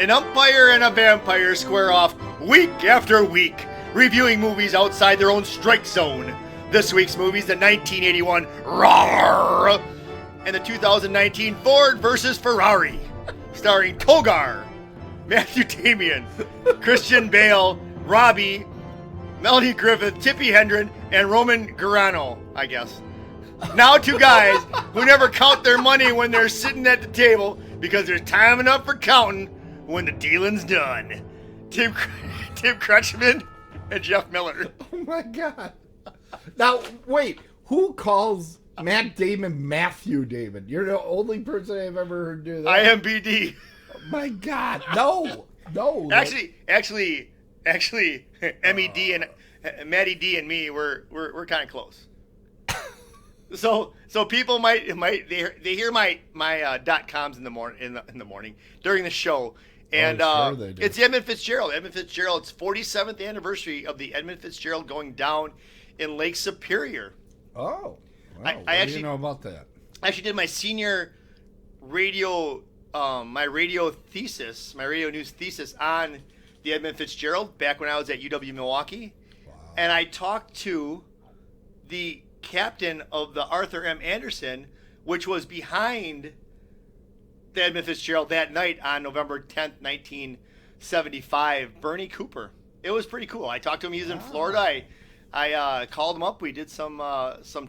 An umpire and a vampire square off week after week, reviewing movies outside their own strike zone. This week's movie's the 1981 Roar and the 2019 Ford versus Ferrari, starring Togar, Matthew Damian, Christian Bale, Robbie, Melanie Griffith, Tippi Hedren, and Roman Guarino, I guess. Now two guys who never count their money when they're sitting at the table because there's time enough for counting when the dealing's done. Tim Kretschmann and Jeff Miller. Oh my God. Now, wait, who calls Matt Damon Matthew Damon? You're the only person I've ever heard do that. IMBD. Oh my God. No. Actually, MED and Matty D and me, we're kind of close. So people might they hear my .coms in the morning during the show, and sure they do. It's Edmund Fitzgerald. Edmund Fitzgerald's 47th anniversary of the Edmund Fitzgerald going down in Lake Superior. Oh, wow. I actually do you know about that? I actually did my senior radio news thesis on the Edmund Fitzgerald back when I was at UW Milwaukee. Wow. And I talked to the captain of the Arthur M. Anderson, which was behind the Edmund Fitzgerald that night on November 10th, 1975, Bernie Cooper. It was pretty cool. I talked to him. He was in Florida. I called him up. We did some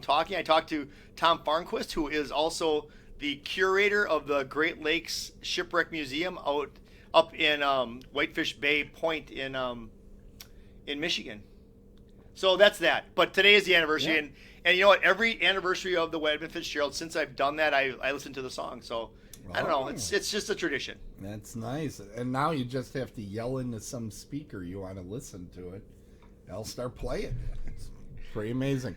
talking. I talked to Tom Farnquist, who is also the curator of the Great Lakes Shipwreck Museum up in Whitefish Bay Point in Michigan. So that's that. But today is the anniversary, and you know what? Every anniversary of the Edmund Fitzgerald, since I've done that, I listen to the song. So I don't know. It's just a tradition. That's nice. And now you just have to yell into some speaker you want to listen to it. I'll start playing. It's pretty amazing.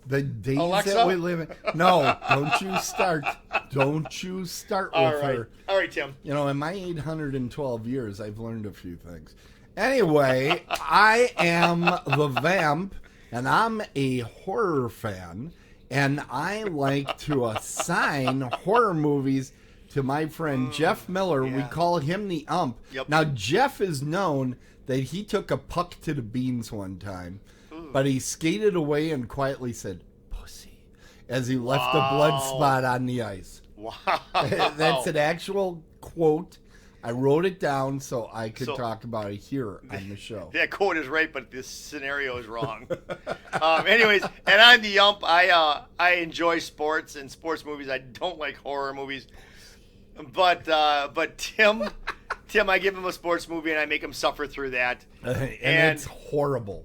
The days Alexa? that we live in. No, don't you start. Don't you start with her. All right, Tim. You know, in my 812 years, I've learned a few things. Anyway, I am the Vamp, and I'm a horror fan, and I like to assign horror movies to my friend Jeff Miller. Yeah. We call him the Ump. Yep. Now, Jeff is known that he took a puck to the beans one time, but he skated away and quietly said, "Pussy," as he left a blood spot on the ice. Wow. That's an actual quote. I wrote it down so I could talk about it here on the show. That quote is right, but this scenario is wrong. Anyways, and I'm the Ump. I enjoy sports and sports movies. I don't like horror movies. But Tim, I give him a sports movie and I make him suffer through that. And it's horrible.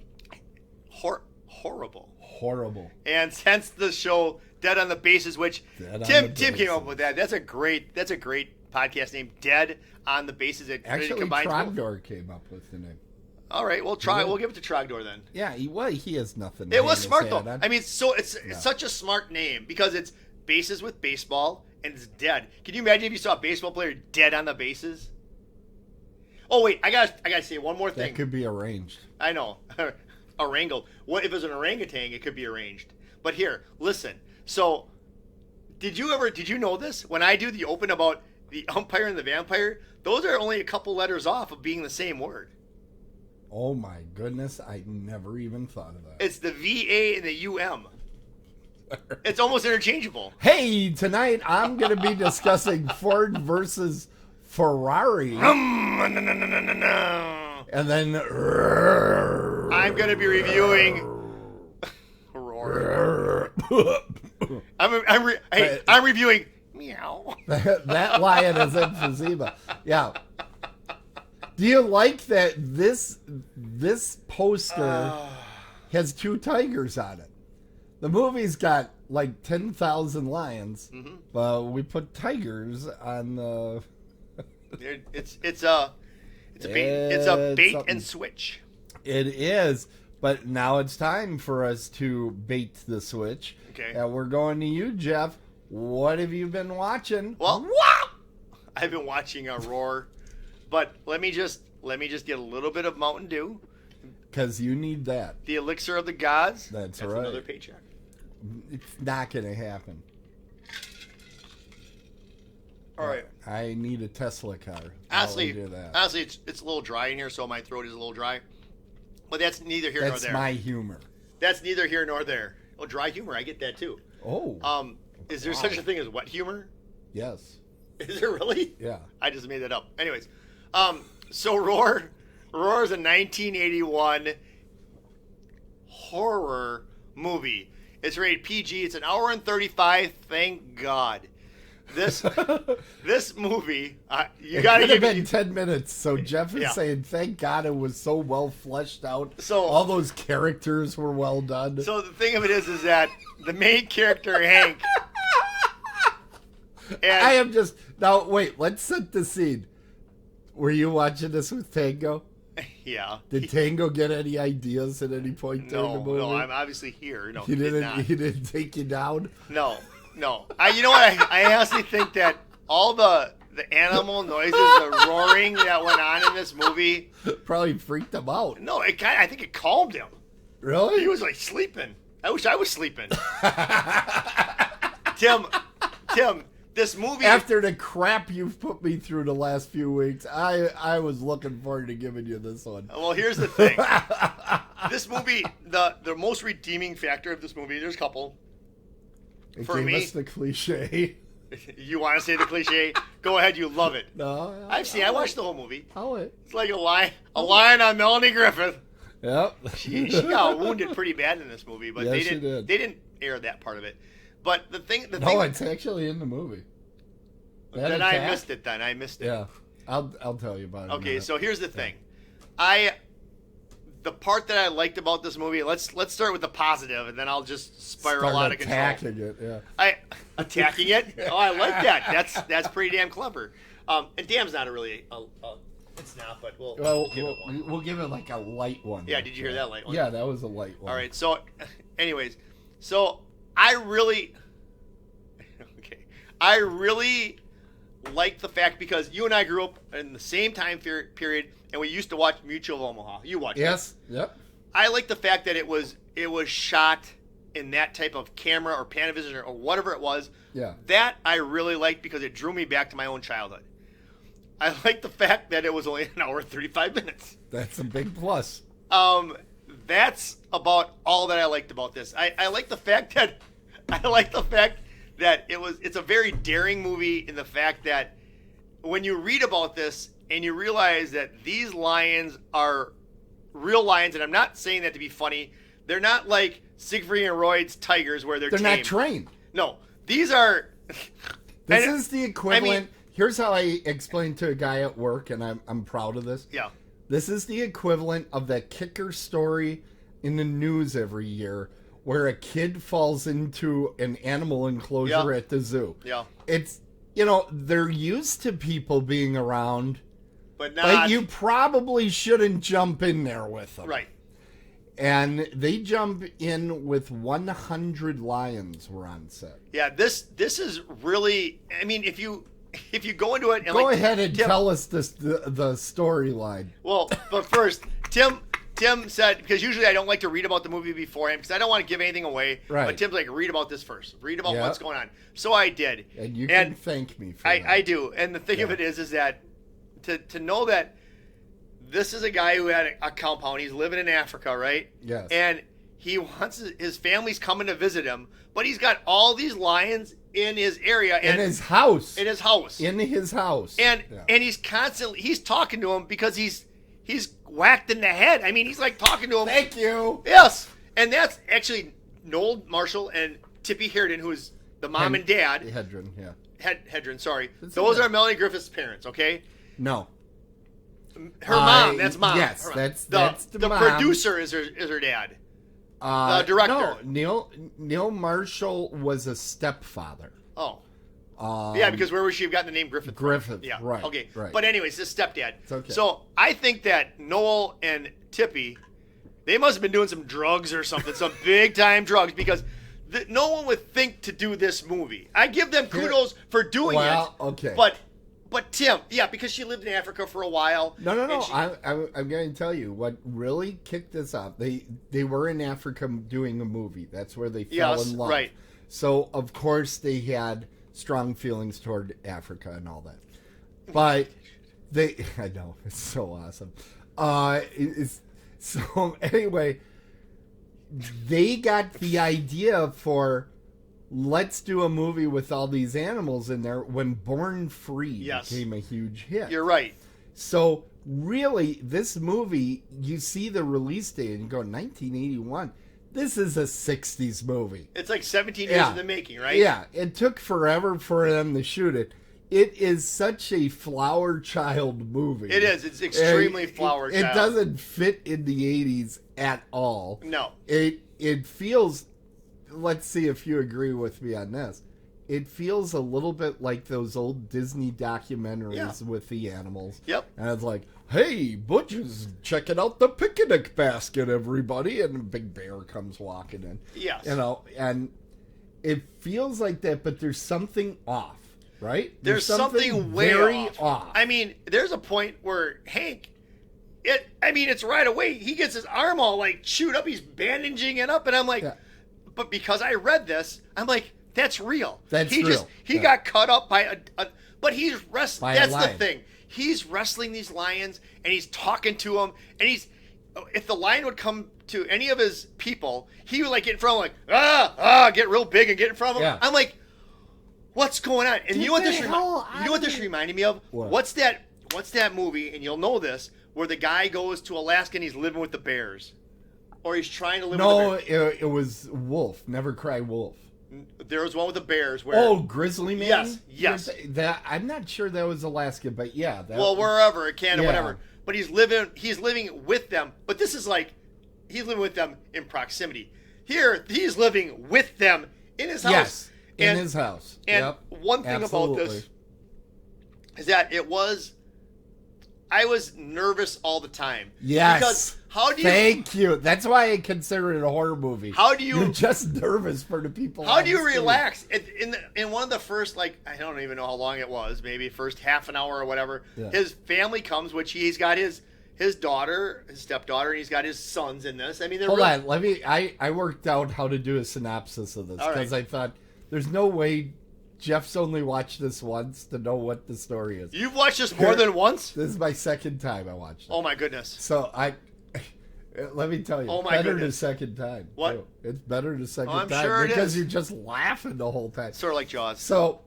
Horrible. Horrible. And since the show Dead on the Bases, which Tim came up with that. That's a great podcast name, Dead on the Bases. It Actually, combines Trogdor came up with the name. All right, we'll give it to Trogdor then. Yeah, he has nothing. It was smart though. I mean, it's such a smart name because it's bases with baseball and it's dead. Can you imagine if you saw a baseball player dead on the bases? Oh wait, I gotta say one more thing. That could be arranged. I know, wrangled. What if it was an orangutan? It could be arranged. But here, listen. So, did you know this? When I do the open about the umpire and the vampire, those are only a couple letters off of being the same word. Oh my goodness, I never even thought of that. It's the VA and the UM. It's almost interchangeable. Hey, tonight I'm going to be discussing Ford versus Ferrari. And then I'm going to be reviewing Roar. I'm reviewing Meow. That lion is emphysema. Yeah. Do you like that this poster has two tigers on it? The movie's got like 10,000 lions, but we put tigers on the. It's a bait and switch. It is, but now it's time for us to bait the switch. Okay. And we're going to you, Jeff. What have you been watching? Well, I've been watching a Roar, but let me just get a little bit of Mountain Dew. Because you need that. The elixir of the gods. That's right. Another paycheck. It's not going to happen. All right. I need a Tesla car. Honestly, do that. It's a little dry in here, so my throat is a little dry. But that's neither here nor there. That's my humor. That's neither here nor there. Oh, dry humor, I get that too. Oh. Is there such a thing as wet humor? Yes. Is there really? Yeah. I just made that up. Anyways, so Roar is a 1981 horror movie. It's rated PG. It's an hour and 35. Thank God. This movie, you got to give been 10 minutes. So Jeff is saying, thank God it was so well fleshed out. So all those characters were well done. So the thing of it is that the main character Hank. And I am just now. Wait, let's set the scene. Were you watching this with Tango? Yeah. Did Tango get any ideas at any point during the movie? No, I'm obviously here. No, he didn't take you down. No. You know what? I honestly think that all the animal noises, the roaring that went on in this movie, probably freaked him out. No, I think it calmed him. Really? He was like sleeping. I wish I was sleeping. Tim, this movie. After the crap you've put me through the last few weeks, I was looking forward to giving you this one. Well, here's the thing. This movie, the most redeeming factor of this movie, there's a couple. It For gave me, us the cliche. You want to say the cliche? Go ahead, you love it. No, I watched the whole movie. It's like a lion on Melanie Griffith. Yep. She got wounded pretty bad in this movie, but yes, they didn't air that part of it. But the thing, it's actually in the movie. Then I missed it. I missed it. Yeah, I'll tell you about it. Okay, so here's the thing. The part that I liked about this movie, let's start with the positive, and then I'll just spiral out of control. Attacking it, yeah. Attacking it? Oh, I like that. That's pretty damn clever. And damn's not it's not, but we'll give it like a light one. Yeah, did you hear that light one? Yeah, that was a light one. All right, so, anyways, I really like the fact, because you and I grew up in the same time period, and we used to watch Mutual of Omaha. You watched it. Yes. Yep. I like the fact that it was shot in that type of camera or Panavision or whatever it was. Yeah. That I really liked because it drew me back to my own childhood. I like the fact that it was only an hour and 35 minutes. That's a big plus. That's about all that I liked about this. I like the fact that it's a very daring movie in the fact that when you read about this and you realize that these lions are real lions, and I'm not saying that to be funny, they're not like Siegfried and Roy's tigers where they're tamed. Not trained. No, these are. This is the equivalent. Here's how I explained to a guy at work, and I'm proud of this. Yeah. This is the equivalent of that kicker story in the news every year, where a kid falls into an animal enclosure at the zoo. Yeah. It's, they're used to people being around, but you probably shouldn't jump in there with them. Right. And they jump in with 100 lions were on set. Yeah, this is really, I mean, if you go into it and go ahead and tell us the storyline. Well, but first, Tim said, because usually I don't like to read about the movie beforehand because I don't want to give anything away. Right. But Tim's like, read about this first. Read about what's going on. So I did. And you can thank me for that. I do. And the thing of it is that to know that this is a guy who had a compound. He's living in Africa, right? Yes. And he wants his family's coming to visit him, but he's got all these lions in his area. In his house. In his house. And he's constantly talking to him because he's whacked in the head. I mean, he's like talking to him. Thank you. Yes. And that's actually Noel Marshall and Tippy Hedren, who's the mom and dad. Hedren, yeah. Hedren, sorry. Those are Melanie Griffith's parents, okay? No. Her mom, that's mom. Yes, that's the mom. Producer is her dad. The director. No, Neil Marshall was a stepfather. Oh. Yeah, because where would she have gotten the name Griffith from? Griffith, yeah. right. Okay, right. But anyways, this stepdad. It's okay. So I think that Noel and Tippy, they must have been doing some drugs or something, some big time drugs, because no one would think to do this movie. I give them kudos for doing it. Okay. But Tim, yeah, because she lived in Africa for a while. No. I'm going to tell you what really kicked this off. They were in Africa doing a movie. That's where they fell in love. Right. So of course they had strong feelings toward Africa and all that. But I know, it's so awesome. So anyway, they got the idea for, let's do a movie with all these animals in there when Born Free became a huge hit. You're right. So really, this movie, you see the release date and you go, 1981. This is a 60s movie. It's like 17 years in the making, right? Yeah, it took forever for them to shoot it. It is such a flower child movie. It is. It's extremely flower child. It doesn't fit in the 80s at all. No. It feels, let's see if you agree with me on this. It feels a little bit like those old Disney documentaries with the animals. Yep. And it's like, hey, Butch is checking out the picnic basket, everybody. And a big bear comes walking in. Yes. You know, and it feels like that, but there's something off, right? There's something way very off. I mean, there's a point where Hank, it's right away. He gets his arm all like chewed up. He's bandaging it up. And I'm like, but because I read this, I'm like, that's real. That's real. He got cut up by but he's wrestling. That's the lion. thing. He's wrestling these lions and he's talking to them. And if the lion would come to any of his people, he would like get in front of them, get real big and get in front of them. Yeah. I'm like, what's going on? And you know what Get this reminded me of? What? What's that movie? And you'll know this, where the guy goes to Alaska and he's living with the bears, or he's trying to live with the bears. No, it was Wolf. Never Cry Wolf. There was one with the bears where Grizzly Man? Yes. That I'm not sure that was Alaska, but yeah. Wherever, Canada, whatever. But he's living with them. But this is like, he's living with them in proximity. Here, he's living with them in his house. Yes, in his house. And one thing about this is that I was nervous all the time. Yes. Because Thank you. That's why I consider it a horror movie. You're just nervous for the people. How do you relax? In one of the first, like, I don't even know how long it was, maybe first half an hour or whatever, his family comes, which he's got his daughter, his stepdaughter, and he's got his sons in this. I mean, Hold on. I worked out how to do a synopsis of this because I thought there's no way Jeff's only watched this once to know what the story is. You've watched this more than once? This is my second time I watched it. Oh, my goodness. So let me tell you, better the second time. What? Too. It's better the second time sure because you're just laughing the whole time. Sort of like Jaws. So,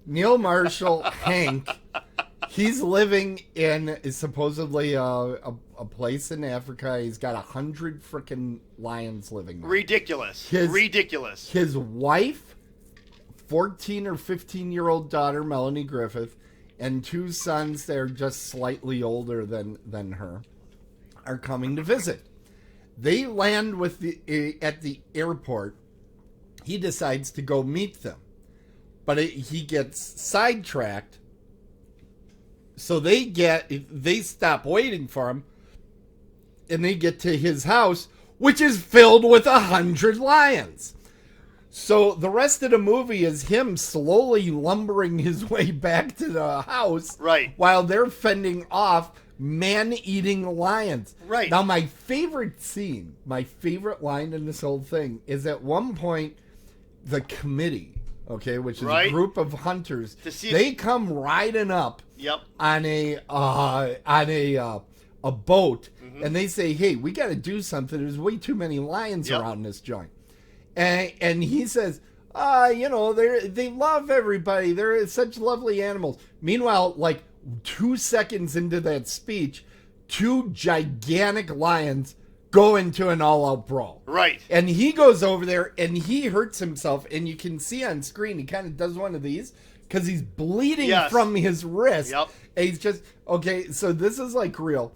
Neil Marshall, Hank, he's living in supposedly a place in Africa. He's got 100 freaking lions living there. Ridiculous. His wife, 14 or 15-year-old daughter, Melanie Griffith, and two sons that are just slightly older than her, are coming to visit. They land at the airport. He decides to go meet them, but he gets sidetracked. So they stop waiting for him, and they get to his house, which is filled with 100 lions. So the rest of the movie is him slowly lumbering his way back to the house, right, while they're fending off man-eating lions. Right. Now, my favorite scene, my favorite line in this whole thing is at one point, the committee, which is a group of hunters, they come riding up on a boat, and they say, hey, we got to do something. There's way too many lions around this joint. And he says, they love everybody. They're such lovely animals. Meanwhile, like 2 seconds into that speech, 2 gigantic lions go into an all-out brawl. Right. And he goes over there and he hurts himself. And you can see on screen, he kind of does one of these because he's bleeding from his wrist. Yep. And he's just, so this is like real.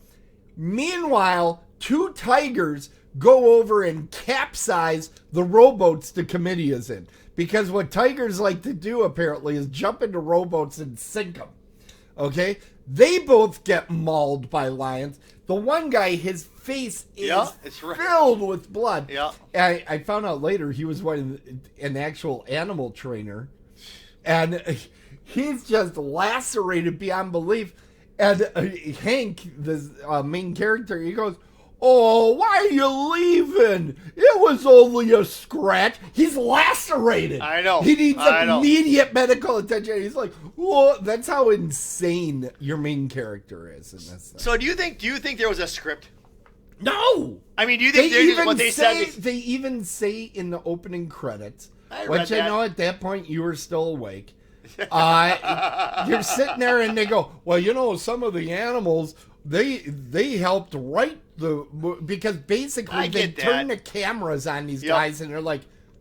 Meanwhile, 2 tigers go over and capsize the rowboats the committee is in. Because what tigers like to do, apparently, is jump into rowboats and sink them. Okay? They both get mauled by lions. The one guy, his face is filled with blood. Yeah. I found out later he was an actual animal trainer. And he's just lacerated beyond belief. And Hank, the main character, he goes, Oh, why are you leaving? It was only a scratch. He's lacerated. I know. He needs I know. immediate medical attention. He's like, whoa, that's how insane your main character is in this thing. So do you think there was a script? No. I mean, do you think what they said? They even say in the opening credits, which I know at that point you were still awake. You're sitting there and they go, well, you know, some of the animals, they helped write because basically they turn the cameras on these guys and they're like,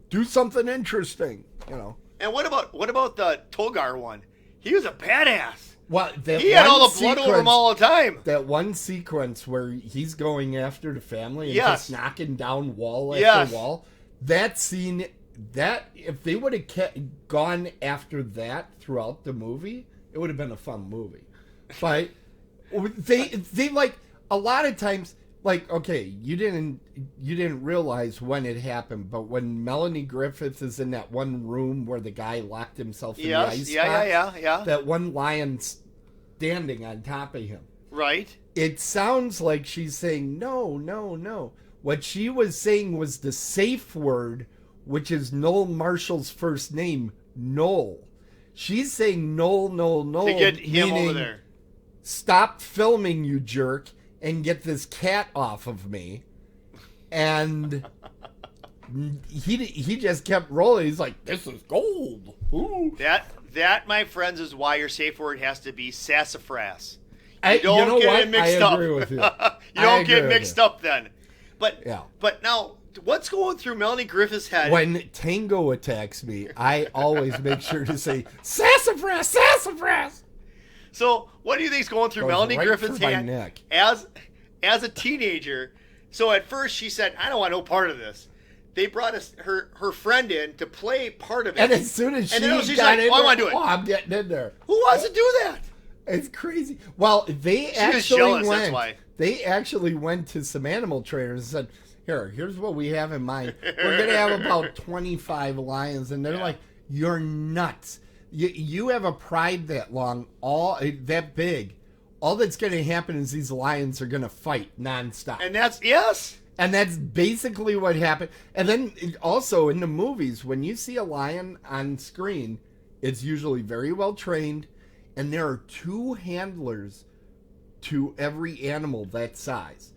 do something interesting, you know. And what about the Togar one? He was a badass. Well, he had all the blood over him all the time. That one sequence where he's going after the family and just knocking down wall after wall. That scene, if they would have gone after that throughout the movie, it would have been a fun movie. But they like a lot of times, like, okay, you didn't realize when it happened, but when Melanie Griffith is in that one room where the guy locked himself in the ice box, that one lion standing on top of him. Right. It sounds like she's saying, no, no, no. What she was saying was the safe word, which is Noel Marshall's first name, Noel. She's saying Noel, Noel, Noel. To get him over there. Stop filming, you jerk, and get this cat off of me. And he just kept rolling. He's like, this is gold. Ooh. That, my friends, is why your safe word has to be sassafras. You don't get it mixed up. I agree with you. You don't get mixed up then. But now, what's going through Melanie Griffith's head? When Tango attacks me, I always make sure to say, sassafras, sassafras. So, what do you think is going through Melanie Griffith's head neck. as a teenager? So at first she said, I don't want no part of this. They brought her friend in to play part of it. And as soon as she's like, I want to do it. Oh, I'm getting in there. Who wants to do that? It's crazy. Well, they actually went to some animal trainers and said, here's what we have in mind. We're going to have about 25 lions. And they're like, you're nuts. You have a pride that long, that big. All that's going to happen is these lions are going to fight nonstop. And that's basically what happened. And then also in the movies, when you see a lion on screen, it's usually very well trained. And there are 2 handlers to every animal that size.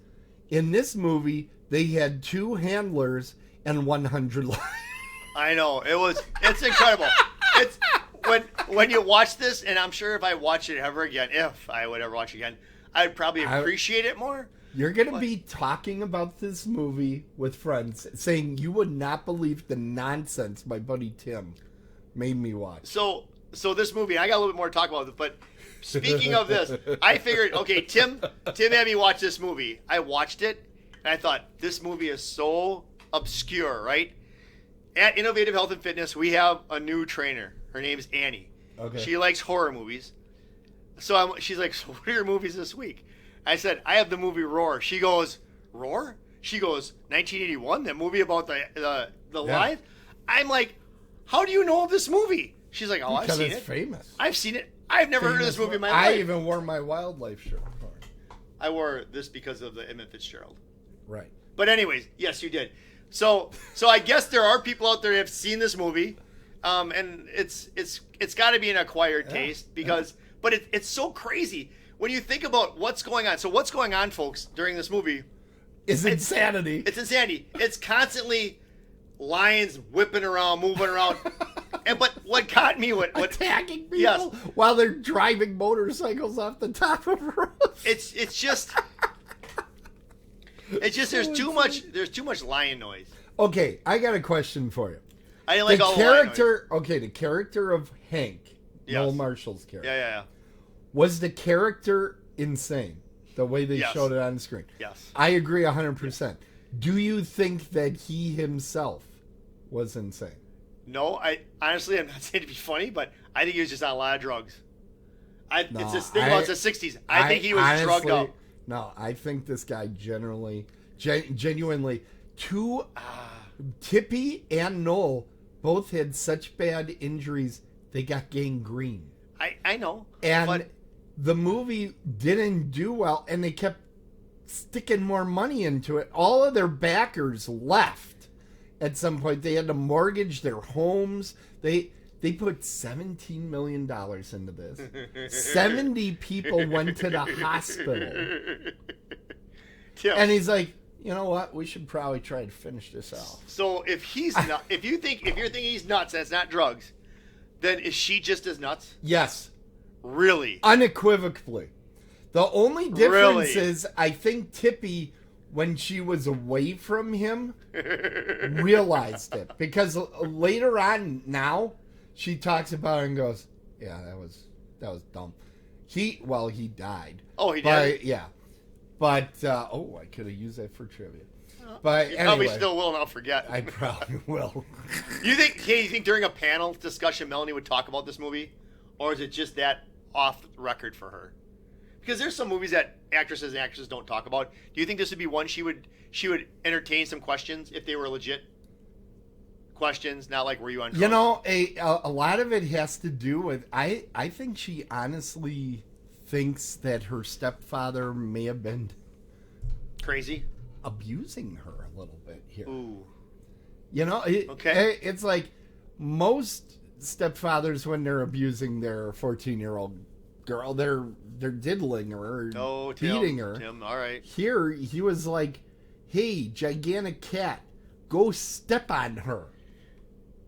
In this movie, they had 2 handlers and 100 lions. I know. It's incredible. It's when you watch this, and I'm sure if I watch it ever again, if I would ever watch it again, I'd probably appreciate it more. You're going to be talking about this movie with friends, saying you would not believe the nonsense my buddy Tim made me watch. So this movie, I got a little bit more to talk about it, but speaking of this, I figured, okay, Tim had me watch this movie. I watched it, and I thought, this movie is so obscure, right? At Innovative Health and Fitness, we have a new trainer. Her name's Annie. Okay. She likes horror movies. So she's like, so what are your movies this week? I said, I have the movie Roar. She goes, Roar? She goes, 1981, that movie about the lion? I'm like, how do you know of this movie? She's like, I've seen it. It's famous. I've seen it. I've never heard of this movie in my life. I even wore my wildlife shirt. I wore this because of the Emmett Fitzgerald. Right. But anyways, yes, you did. So I guess there are people out there that have seen this movie, and it's got to be an acquired taste because, but it's so crazy when you think about what's going on. So what's going on, folks, during this movie? It's insanity. It's insanity. It's constantly lions whipping around, moving around. But what got me, what attacking people while they're driving motorcycles off the top of roofs. It's just there's too much lion noise. Okay, I got a question for you. I didn't like all the lion noise. Okay, the character of Hank, Noel Marshall's character. Yeah. Was the character insane? The way they showed it on the screen. Yes. I agree 100%. Do you think that he himself was insane? No, I'm not saying to be funny, but I think he was just on a lot of drugs. It's this thing about the 60s. I think he was honestly, drugged up. No, I think this guy genuinely, Tippy and Noel both had such bad injuries, they got gangrene. I know. And the movie didn't do well, and they kept sticking more money into it. All of their backers left at some point. They had to mortgage their homes. They put $17 million into this. 70 people went to the hospital. And he's like, you know what? We should probably try to finish this off. So if you're thinking he's nuts, that's not drugs, then is she just as nuts? Yes. Really? Unequivocally. The only difference is I think Tippy, when she was away from him, realized it. Because later on now, she talks about it and goes, yeah, that was dumb. He died. Oh, he did? But, yeah. But, I could have used that for trivia. But you anyway, probably still will, and I'll forget. I probably will. You think during a panel discussion Melanie would talk about this movie? Or is it just that off record for her? Because there's some movies that actresses and actors don't talk about. Do you think this would be one she would entertain some questions if they were legit questions, not like were you on drugs? You know, a lot of it has to do with I think she honestly thinks that her stepfather may have been crazy, abusing her a little bit here. Ooh. You know, it's like most stepfathers, when they're abusing their 14-year-old girl, they're diddling her or beating her. Tim, all right. Here, he was like, hey, gigantic cat, go step on her.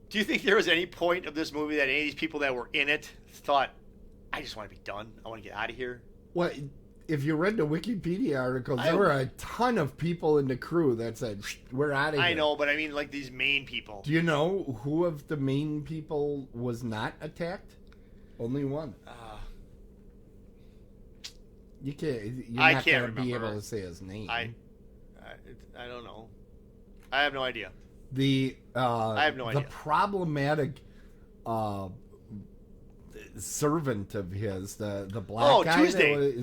Do you think there was any point of this movie that any of these people that were in it thought, I just want to be done. I want to get out of here? Well, if you read the Wikipedia articles, there were a ton of people in the crew that said, we're out of here. I know, but I mean like these main people. Do you know who of the main people was not attacked? Only one. You're not going to be able to say his name. I don't know. I have no idea. I have no idea. The problematic servant of his, the black guy. Tuesday.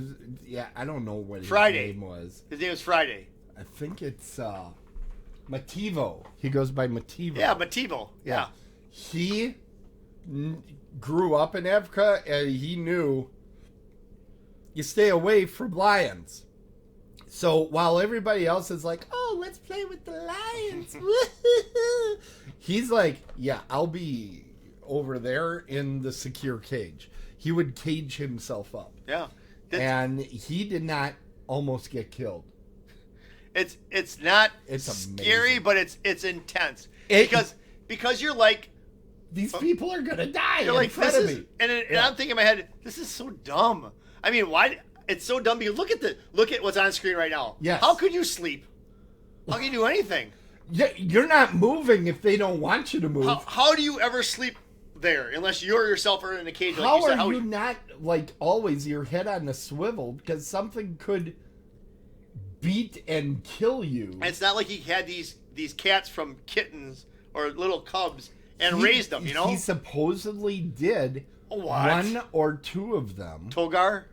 I don't know what his name was. His name was Friday. I think it's Mativo. He goes by Mativo. Yeah, Mativo. Yeah. He grew up in Africa, and he knew you stay away from lions. So while everybody else is like, oh, let's play with the lions. He's like, yeah, I'll be over there in the secure cage. He would cage himself up. Yeah. And he did not almost get killed. It's not scary, but it's intense. Because you're like, these people are going to die in like, front of me. And I'm thinking in my head, this is so dumb. I mean, why? It's so dumb because look at what's on screen right now. Yes. How could you sleep? How can you do anything? You're not moving if they don't want you to move. How do you ever sleep there unless you yourself are in a cage? How are you not, like, always your head on a swivel because something could beat and kill you? And it's not like he had these cats from kittens or little cubs and raised them, you know? He supposedly did one or two of them. Togar?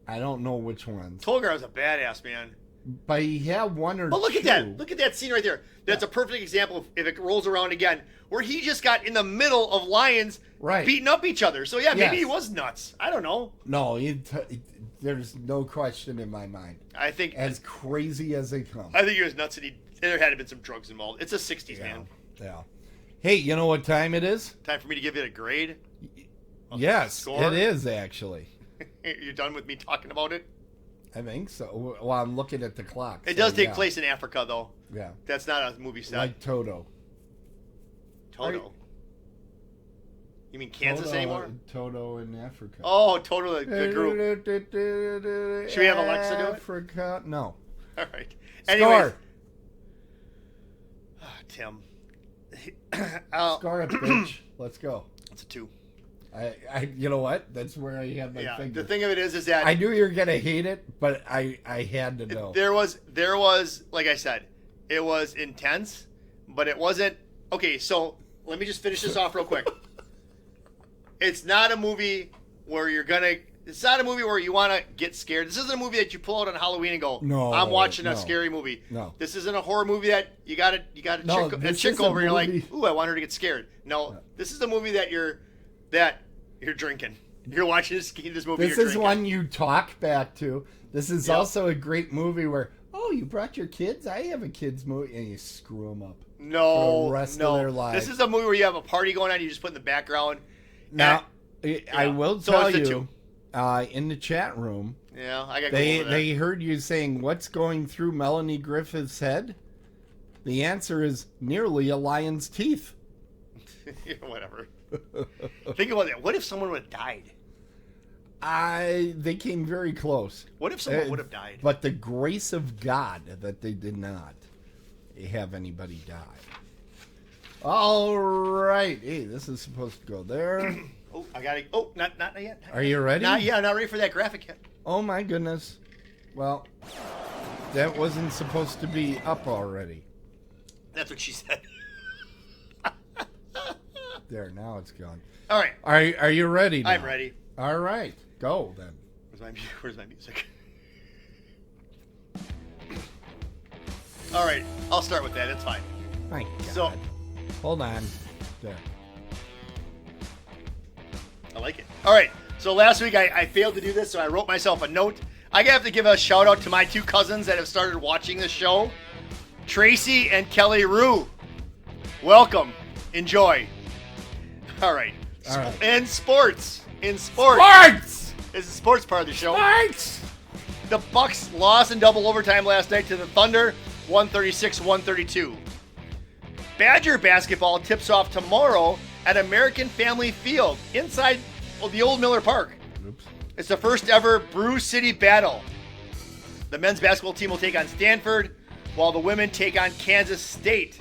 I don't know which ones. Togar was a badass, man. But he had one or two. But look at that. Look at that scene right there. That's a perfect example of if it rolls around again, where he just got in the middle of lions beating up each other. So, yeah, maybe he was nuts. I don't know. No, there's no question in my mind. I think... As crazy as they come. I think he was nuts, and there had to have been some drugs involved. It's the 60s, man. Yeah. Hey, you know what time it is? Time for me to give it a grade? Yes, it is, actually. You're done with me talking about it? I think so. Well, I'm looking at the clock. It does take place in Africa, though. Yeah. That's not a movie set. Like Toto. Toto? You mean Kansas anymore? Toto in Africa. Oh, Toto, the group. Should we have Alexa do it? Africa? No. All right. Anyways. Tim. Score it, bitch. Let's go. It's a 2. You know what? That's where I have my finger. The thing of it is that I knew you were gonna hate it, but I had to know. There was, like I said, it was intense, but it wasn't. Okay, so let me just finish this off real quick. It's not a movie where it's not a movie where you want to get scared. This isn't a movie that you pull out on Halloween and go, no, I'm watching a scary movie. No. This isn't a horror movie that you got to chick over and you're like, ooh, I want her to get scared. No. This is a movie that you're drinking. You're watching this movie. This is one you talk back to. This is also a great movie where, Oh, you brought your kids? I have a kids movie, and you screw them up. No, for the rest of their lives. This is a movie where you have a party going on. You just put in the background. Now, I will tell it's you, in the chat room, yeah, I got. They heard you saying, "What's going through Melanie Griffith's head?" The answer is nearly a lion's teeth. Whatever. Think about that. What if someone would have died? They came very close. What if someone would have died? But the grace of God that they did not have anybody die. All right. Hey, this is supposed to go there. Oh, I got it. Oh, not yet. Are you ready? Not ready for that graphic yet. Oh, my goodness. Well, that wasn't supposed to be up already. That's what she said. There, now it's gone. All right. Are you ready now? I'm ready. All right. Go, then. Where's my music? All right. I'll start with that. It's fine. My God. So, hold on. There. I like it. All right. So last week I failed to do this, so I wrote myself a note. I have to give a shout out to my two cousins that have started watching the show, Tracy and Kelly Rue. Welcome. Enjoy. All right. All right. In sports. Sports! It's the sports part of the show. Sports! The Bucks lost in double overtime last night to the Thunder, 136-132. Badger basketball tips off tomorrow at American Family Field inside the old Miller Park. Oops. It's the first ever Brew City battle. The men's basketball team will take on Stanford, while the women take on Kansas State.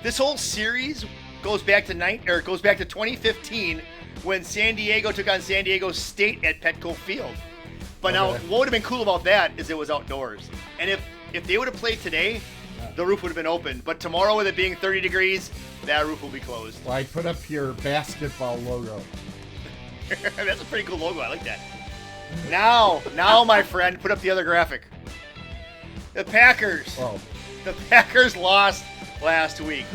This whole series goes back to 2015 when San Diego took on San Diego State at Petco Field. But now, what would have been cool about that is it was outdoors. And if they would have played today, the roof would have been open. But tomorrow, with it being 30 degrees, that roof will be closed. Well, I put up your basketball logo. That's a pretty cool logo. I like that. Now, my friend, put up the other graphic. The Packers. Oh. The Packers lost last week.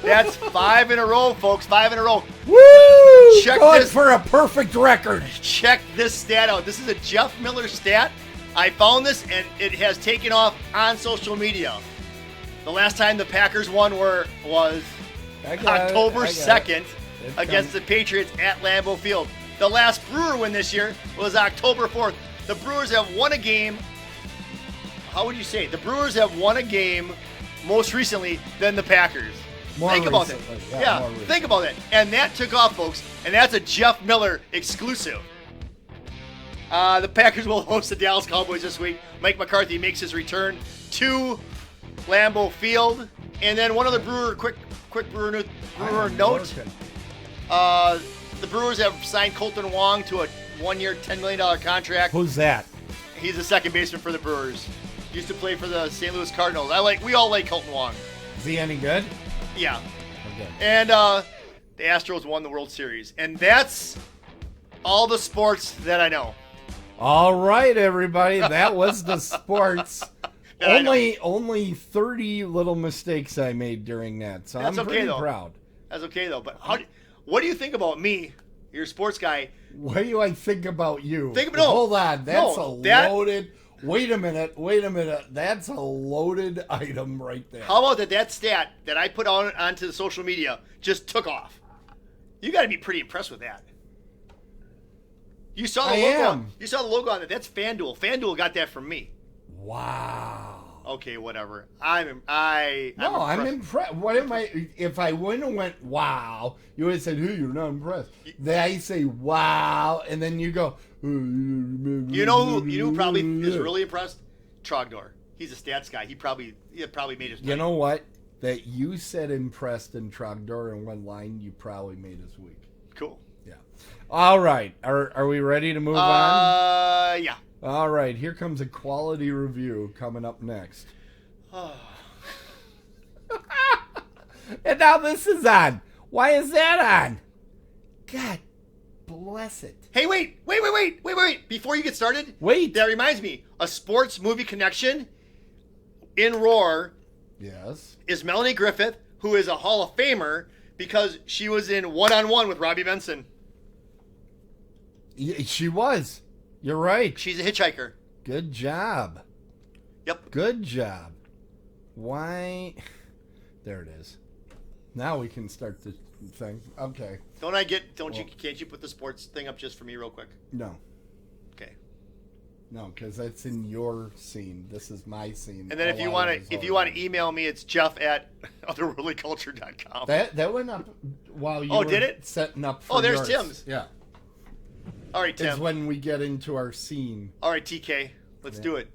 That's 5 in a row, folks. 5 in a row. Woo! Check Going this for a perfect record. Check this stat out. This is a Jeff Miller stat. I found this, and it has taken off on social media. The last time the Packers won was October 2nd against the Patriots at Lambeau Field. The last Brewer win this year was October 4th. The Brewers have won a game. How would you say? The Brewers have won a game most recently than the Packers. Think about that. Yeah, think about that. And that took off, folks. And that's a Jeff Miller exclusive. The Packers will host the Dallas Cowboys this week. Mike McCarthy makes his return to Lambeau Field. And then one other quick Brewer note. The Brewers have signed Colton Wong to a 1-year, $10 million contract. Who's that? He's the second baseman for the Brewers. Used to play for the St. Louis Cardinals. We all like Colton Wong. Is he any good? Yeah. Okay. And the Astros won the World Series. And that's all the sports that I know. All right, everybody. That was the sports. Only 30 little mistakes I made during that. So I'm pretty proud. That's okay, though. But what do you think about me, your sports guy? What do I think about you? Hold on. That's loaded. Wait a minute. That's a loaded item right there. How about that stat that I put onto the social media just took off? You got to be pretty impressed with that. You saw the logo. You saw the logo on it. That's FanDuel. FanDuel got that from me. Wow. Okay, whatever. I'm impressed. What am I? If I wouldn't have went wow, you would have said, "Hey, you're not impressed." Then I say wow, and then you go. You know who probably is really impressed? Trogdor. He's a stats guy. He probably made his. You know what? That you said impressed and Trogdor in one line. You probably made his week. Cool. Yeah. All right. Are we ready to move on? Yeah. All right, here comes a quality review coming up next. And now this is on. Why is that on? God bless it. Hey, wait. Before you get started. Wait. That reminds me. A sports movie connection in Roar. Yes. Is Melanie Griffith, who is a Hall of Famer because she was in One-on-One with Robbie Benson. She was. You're right. She's a hitchhiker. Good job. Yep. Good job. Why? There it is. Now we can start the thing. Okay. Can't you put the sports thing up just for me real quick? No. Okay. No, because that's in your scene. This is my scene. And then if you want to email me, it's jeff@otherworldlyculture.com. That went up while you were did it? setting up for there's yours. Tim's. Yeah. All right, Tim. It's when we get into our scene. All right, TK. Let's do it.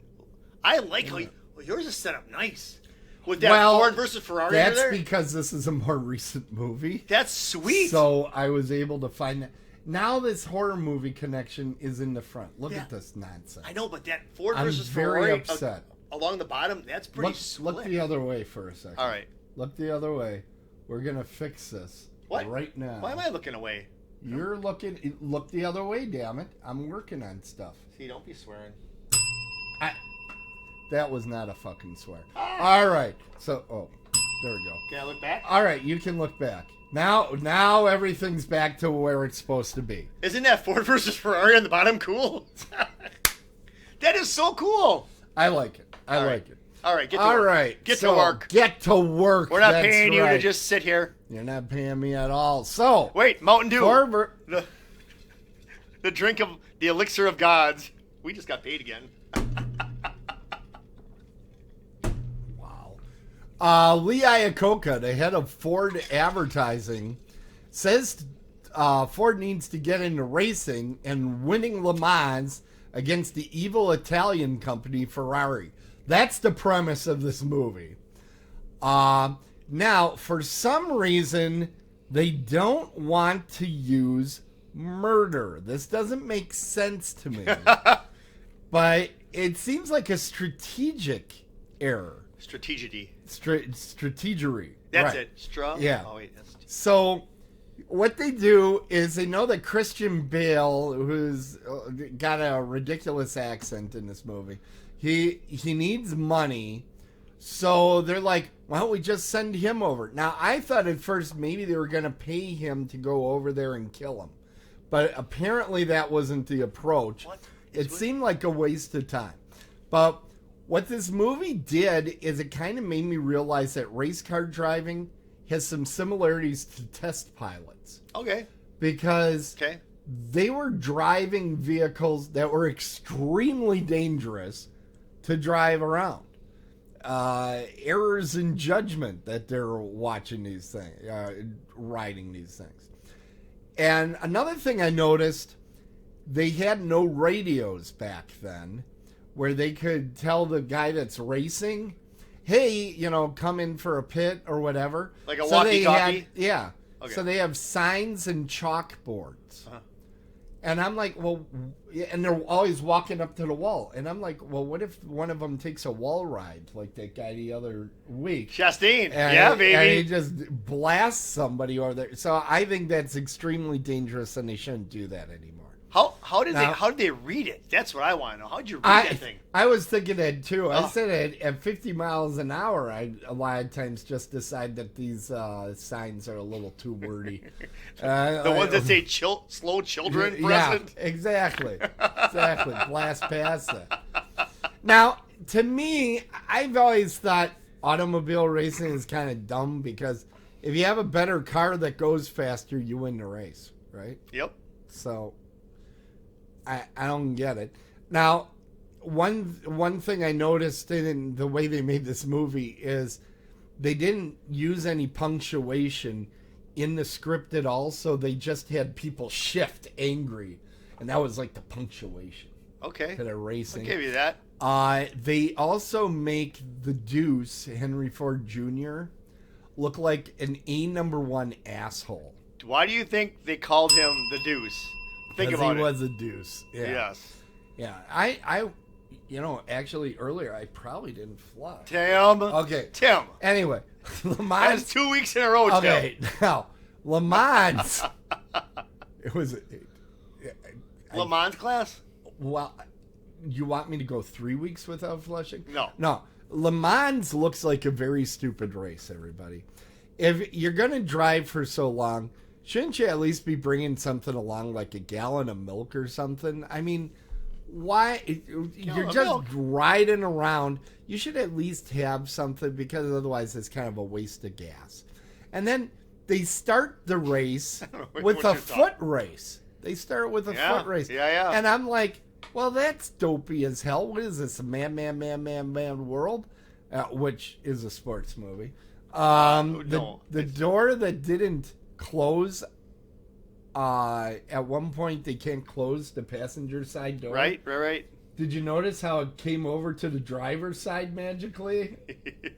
I like how yours is set up nice. With that Ford versus Ferrari that's there? because this is a more recent movie. That's sweet. So I was able to find that. Now this horror movie connection is in the front. Look at this nonsense. I know, but that Ford I'm versus very Ferrari upset. Along the bottom, that's pretty slick. Look the other way for a second. All right. Look the other way. We're going to fix this right now. Why am I looking away? You're looking... Look the other way, damn it. I'm working on stuff. See, don't be swearing. That was not a fucking swear. All right. So, there we go. Can I look back? All right, you can look back. Now everything's back to where it's supposed to be. Isn't that Ford versus Ferrari on the bottom cool? That is so cool. I like it. I like it. All right, get to work. Get to work. Get to work. We're not paying you to just sit here. You're not paying me at all. So wait, Mountain Dew. The drink of the elixir of gods. We just got paid again. Lee Iacocca, the head of Ford Advertising, says Ford needs to get into racing and winning Le Mans against the evil Italian company Ferrari. That's the premise of this movie. Now, for some reason, they don't want to use murder. This doesn't make sense to me. But it seems like a strategic error. Strategy. Strategery. That's right. it. Yeah. Oh, wait, so what they do is they know that Christian Bale, who's got a ridiculous accent in this movie, he needs money. So they're like, why don't we just send him over? Now, I thought at first maybe they were going to pay him to go over there and kill him. But apparently that wasn't the approach. It seemed like a waste of time. But what this movie did is it kind of made me realize that race car driving has some similarities to test pilots. Okay. Because they were driving vehicles that were extremely dangerous to drive around. Errors in judgment that they're watching these things, riding these things. And another thing I noticed, they had no radios back then where they could tell the guy that's racing, hey, come in for a pit or whatever. Like a walkie-talkie? Yeah. Okay. So they have signs and chalkboards. Uh-huh. And I'm like, well, and they're always walking up to the wall. And I'm like, well, what if one of them takes a wall ride like that guy the other week? Chastain. And, baby. And he just blasts somebody over there. So I think that's extremely dangerous and they shouldn't do that anymore. How did they read it? That's what I want to know. How did you read that thing? I was thinking that too. I said at 50 miles an hour, I a lot of times just decide that these signs are a little too wordy. The ones that say slow children present? Yeah, exactly. Blast past that. Now, to me, I've always thought automobile racing is kind of dumb because if you have a better car that goes faster, you win the race, right? Yep. So I don't get it. Now, one thing I noticed in the way they made this movie is they didn't use any punctuation in the script at all, so they just had people shift angry, and that was like the punctuation. Okay. To their racing. I'll give you that. They also make the Deuce, Henry Ford Jr., look like an A#1 asshole. Why do you think they called him the Deuce? Think about it. He was a deuce. Yeah. Yes. Yeah. I actually earlier I probably didn't fly. Tim. Okay. Tim. Anyway, Le Mans. That's 2 weeks in a row, Tim. Okay. Now, Le Mans. It was. Le Mans class? Well, you want me to go 3 weeks without flushing? No. Le Mans looks like a very stupid race, everybody. If you're going to drive for so long, shouldn't you at least be bringing something along like a gallon of milk or something? I mean, why you're just milk. riding around. You should at least have something, because otherwise it's kind of a waste of gas. And then they start the race with a foot race. They start with a foot race. Yeah. And I'm like, well, that's dopey as hell. What is this, a man world? Which is a sports movie. The door that didn't close, at one point they can't close the passenger side door. Right. Did you notice how it came over to the driver's side magically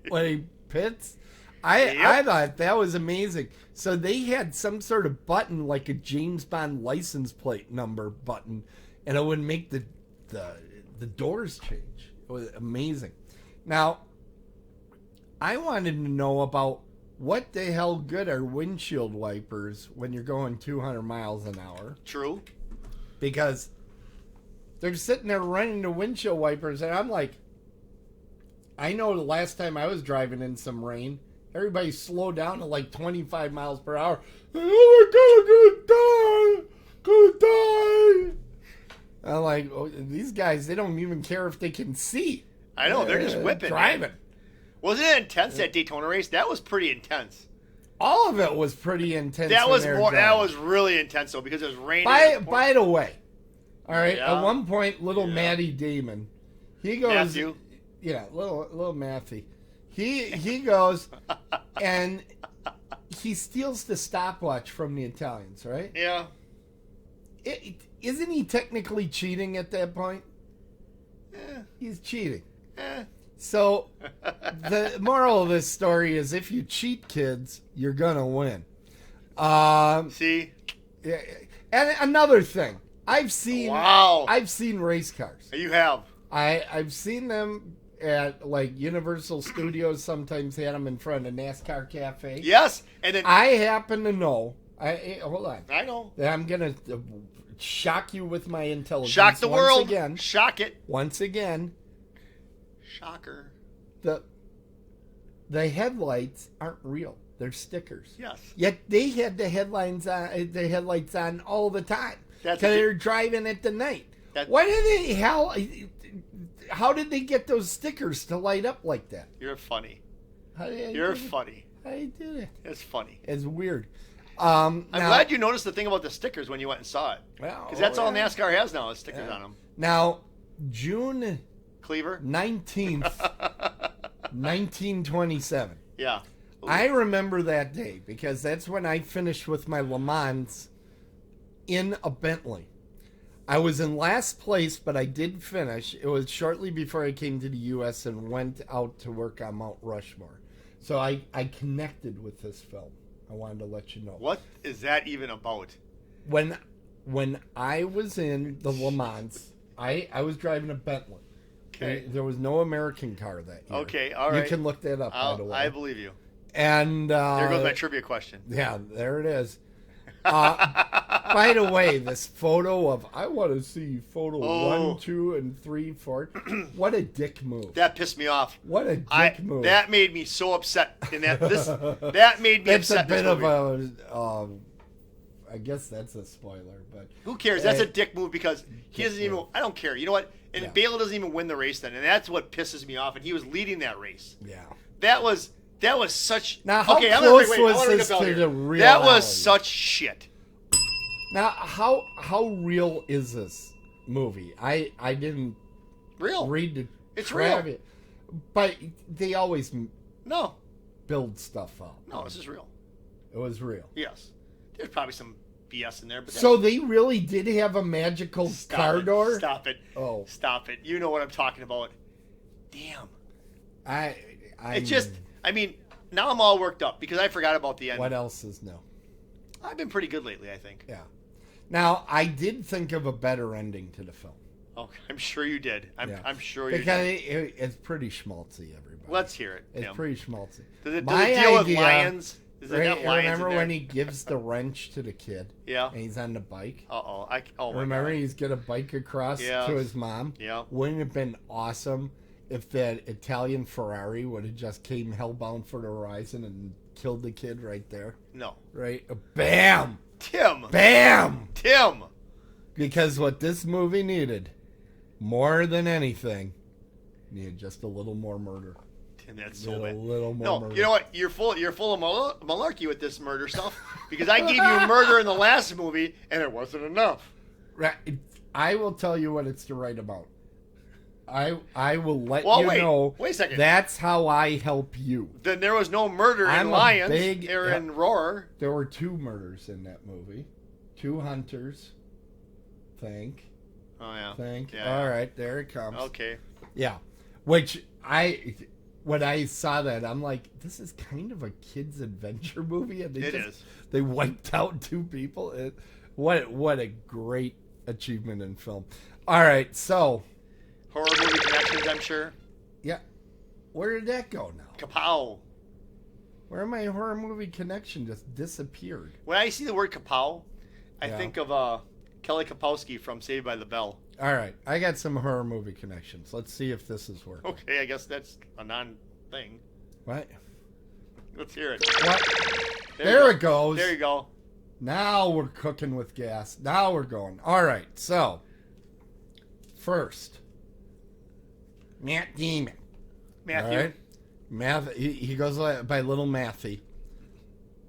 when he pits? I thought that was amazing. So they had some sort of button, like a James Bond license plate number button, and it would make the doors change. It was amazing. Now, I wanted to know about what the hell good are windshield wipers when you're going 200 miles an hour. True. Because they're sitting there running the windshield wipers, and I'm like, I know the last time I was driving in some rain, everybody slowed down to like 25 miles per hour. Oh my God, I'm gonna die. I'm like, oh, these guys, they don't even care if they can see. I know, they're just whipping. Driving. Man. Wasn't it intense, that Daytona race? That was pretty intense. All of it was pretty intense. That was really intense, though, because it was raining. By the way, all right, Yeah. at one point, little Matty Damon, he goes, Matthew? Yeah, little Matthew. He goes and he steals the stopwatch from the Italians, right? Yeah. Isn't he technically cheating at that point? Yeah. He's cheating. Eh. So the moral of this story is, if you cheat, kids, you're gonna win. See? And another thing, I've seen race cars. You have. I've seen them at like Universal Studios. Sometimes had them in front of NASCAR Cafe. Yes, and then I happen to know. Hold on. I know. That I'm gonna shock you with my intelligence. Shock the world. Again. Shock it. Once again. Shocker. The headlights aren't real. They're stickers. Yes. Yet they had the headlights on all the time. Because they're driving at the night. How did they get those stickers to light up like that? You're funny. You're funny. How do you do that? It's funny. It's weird. I'm glad you noticed the thing about the stickers when you went and saw it. Because that's all NASCAR has now, is stickers on them. Now, June Cleaver? 19th, 1927. Yeah. Ooh. I remember that day because that's when I finished with my Le Mans in a Bentley. I was in last place, but I did finish. It was shortly before I came to the U.S. and went out to work on Mount Rushmore. So I connected with this film. I wanted to let you know. What is that even about? When I was in the Le Mans, I was driving a Bentley. Okay. There was no American car that year. Okay, all right. You can look that up, by the way. I believe you. And there goes my trivia question. Yeah, there it is. By the way, this photo of, I want to see photo 1, 2, and 3, 4. What a dick move. That pissed me off. What a dick move. That made me so upset. That made me upset. That's a bit of I guess that's a spoiler, but who cares? That's a dick move because he doesn't even. I don't care. You know what? And Bale doesn't even win the race then, and that's what pisses me off. And he was leading that race. Yeah. That was such. Now, how close was this to the real? That was such shit. Now, how real is this movie? I didn't read the real, but they always build stuff up. No, this is real. It was real. Yes, there's probably some BS in there. But so they really did have a magical car door? Stop it! Oh, stop it! You know what I'm talking about. Damn. I mean, now I'm all worked up because I forgot about the end. What else is new? I've been pretty good lately, I think. Yeah. Now, I did think of a better ending to the film. Oh, I'm sure you did. I'm sure you did. Because it's pretty schmaltzy, everybody. Let's hear it. It's pretty schmaltzy. Does it deal with lions? Remember when he gives the wrench to the kid? Yeah. And he's on the bike? Remember he's got a bike across to his mom? Yeah. Wouldn't it have been awesome if that Italian Ferrari would have just came hellbound for the horizon and killed the kid right there? No. Right? Bam! Tim! Bam! Tim! Because what this movie needed more than anything, need just a little more murder. And that's so bad. A little more No, murder. you know what? You're full of malarkey with this murder stuff because I gave you murder in the last movie and it wasn't enough. Right. I will tell you what it's to write about. I will let know. Wait a second. That's how I help you. Then there was no murder in Lions or in Roar. There were 2 murders in that movie. 2 hunters. Think. Oh, yeah. Think. Yeah. All right, there it comes. Okay. Yeah. When I saw that, I'm like, this is kind of a kid's adventure movie. And they wiped out 2 people. What a great achievement in film. All right, so. Horror movie connections, I'm sure. Yeah. Where did that go now? Kapow. Where my horror movie connection just disappeared? When I see the word kapow, I think of Kelly Kapowski from Saved by the Bell. All right, I got some horror movie connections. Let's see if this is working. Okay, I guess that's a non-thing. What? Let's hear it. What? There it goes. There you go. Now we're cooking with gas. Now we're going. All right, so first, Matt Damon. Matthew. All right? He goes by Little Matthew.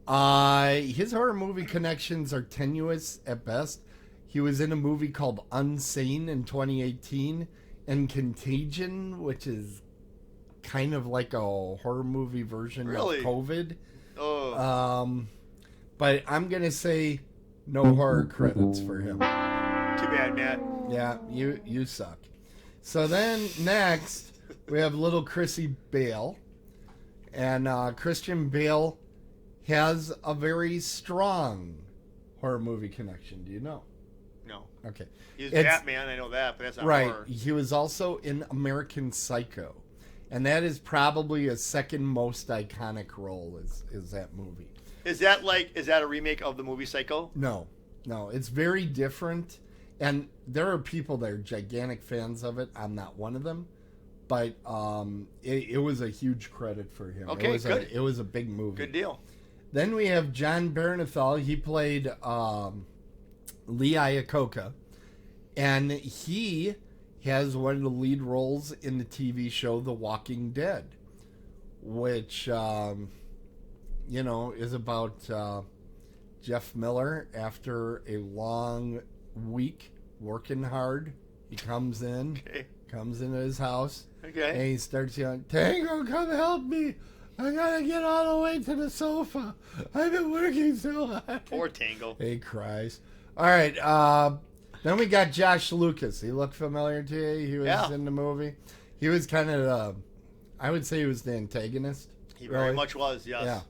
His horror movie connections are tenuous at best. He was in a movie called Unsane in 2018 and Contagion, which is kind of like a horror movie version of COVID. Oh. But I'm going to say no horror credits for him. Too bad, Matt. Yeah, you suck. So then next, we have little Chrissy Bale. And Christian Bale has a very strong horror movie connection. Do you know? No. Okay. He's Batman, I know that, but that's not horror. Right. He was also in American Psycho. And that is probably his second most iconic role is that movie. Is that a remake of the movie Psycho? No. It's very different. And there are people that are gigantic fans of it. I'm not one of them. But it was a huge credit for him. Okay, good. It was a big movie. Good deal. Then we have John Bernthal. He played Lee Iacocca. And he has one of the lead roles in the TV show The Walking Dead, which, is about Jeff Miller after a long week working hard. He comes into his house, and he starts yelling, "Tango, come help me. I gotta get all the way to the sofa. I've been working so hard." Poor Tango. He cries. All right, then we got Josh Lucas. He looked familiar to you? He was in the movie. He was kind of, I would say he was the antagonist. He very much was, yes. Yeah.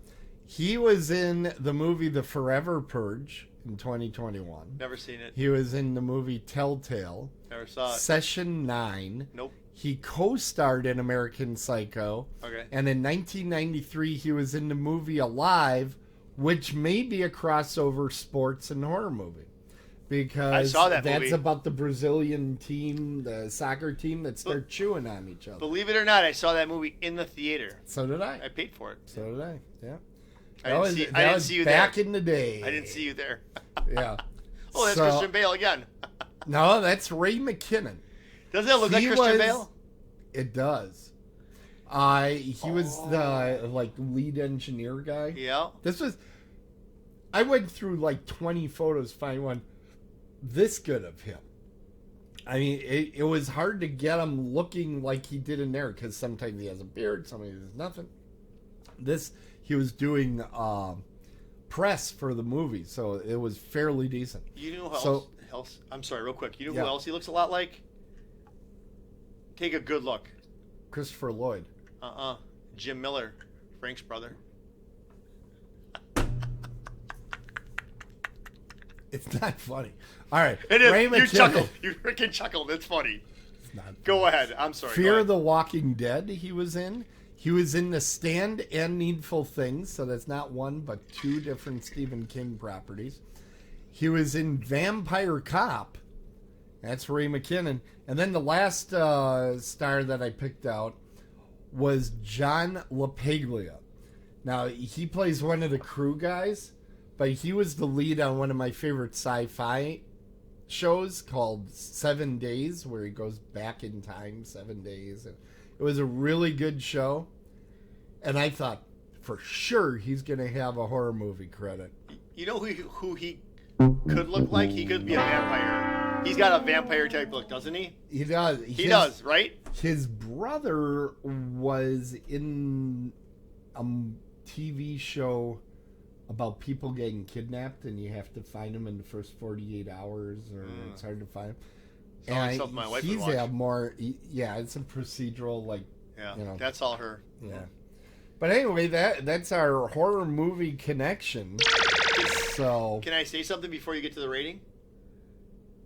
He was in the movie The Forever Purge in 2021. Never seen it. He was in the movie Telltale. Never saw it. Session 9. Nope. He co-starred in American Psycho. Okay. And in 1993, he was in the movie Alive, which may be a crossover sports and horror movie. Because I saw that that's movie. about the Brazilian team, the soccer team that start chewing on each other. Believe it or not, I saw that movie in the theater. So did I. I paid for it. So did I. Yeah. I didn't see you there. Back in the day. I didn't see you there. Yeah. Oh, that's Christian Bale again. No, that's Ray McKinnon. Doesn't that look like Christian Bale? It does. He was the lead engineer guy. Yeah. I went through 20 photos to find one this good of him. I mean, it was hard to get him looking like he did in there because sometimes he has a beard, sometimes he has nothing. He was doing press for the movie, so it was fairly decent. You know who else? I'm sorry, real quick. You know who else he looks a lot like? Take a good look. Christopher Lloyd. Jim Miller, Frank's brother. It's not funny. All right. It is. Ray You McKinnon. chuckled. You freaking chuckled. It's funny. It's not funny. Go ahead. I'm sorry. Fear the Walking Dead he was in. He was in The Stand and Needful Things, so that's not one but 2 different Stephen King properties. He was in Vampire Cop. That's Ray McKinnon. And then the last star that I picked out was John LaPaglia. Now, he plays one of the crew guys, but he was the lead on one of my favorite sci-fi shows called 7 Days, where he goes back in time 7 days. And it was a really good show. And I thought, for sure, he's going to have a horror movie credit. You know who he could look like? He could be a vampire. He's got a vampire type look, doesn't he? He does. He does, right? His brother was in a TV show about people getting kidnapped, and you have to find them in the first 48 hours, or it's hard to find them. Sounds like something my wife would watch. He's more, it's a procedural, like, that's all her. Yeah. But anyway, that's our horror movie connection. So, can I say something before you get to the rating?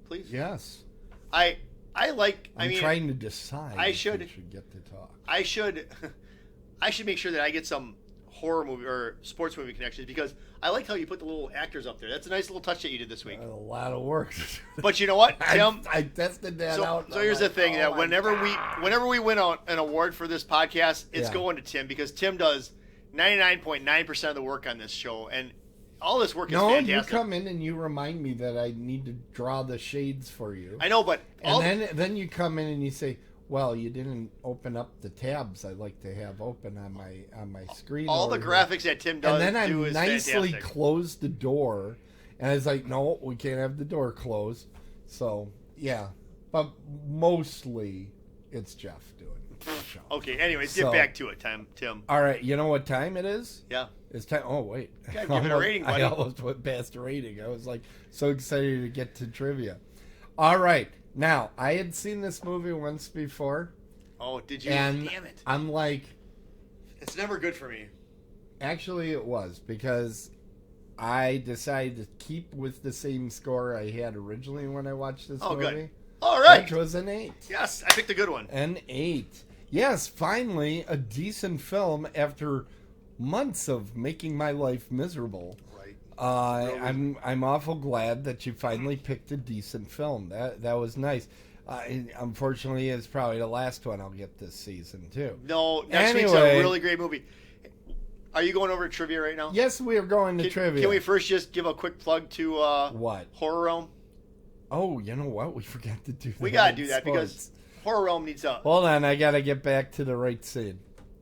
Please? Yes. I'm trying to decide I if should we should get to talk. I should make sure that I get some horror movie or sports movie connections, because I like how you put the little actors up there. That's a nice little touch that you did this week. A lot of work. But you know what, Tim? I tested that out. So here's the thing: that whenever we win an award for this podcast, it's going to Tim, because Tim does 99.9% of the work on this show, and all this work is fantastic. No, you come in and you remind me that I need to draw the shades for you. I know, but then you come in and you say, "Well, you didn't open up the tabs I'd like to have open on my screen." All the graphics that Tim does, and then I is nicely fantastic. closed the door, and I was like, "No, we can't have the door closed." So yeah, but mostly it's Jeff doing the show. Okay. Anyways, get back to it, Tim. All right, you know what time it is? Yeah. It's time. Oh wait, give it a rating, buddy. I almost went past the rating. I was like so excited to get to trivia. All right. Now, I had seen this movie once before. Oh, did you? And damn it. I'm like... It's never good for me. Actually, it was, because I decided to keep with the same score I had originally when I watched this movie. Good. All right. Which was an 8. Yes, I picked a good one. An 8. Yes, finally, a decent film after months of making my life miserable. I'm awful glad that you finally picked a decent film. That was nice. Unfortunately, it's probably the last one I'll get this season too. No, next week's a really great movie. Are you going over to trivia right now? Yes, we are going to trivia. Can we first just give a quick plug to what? Horror Realm? Oh, you know what? We forgot to do that. We gotta do that because Horror Realm needs a... Hold on, I gotta get back to the right scene.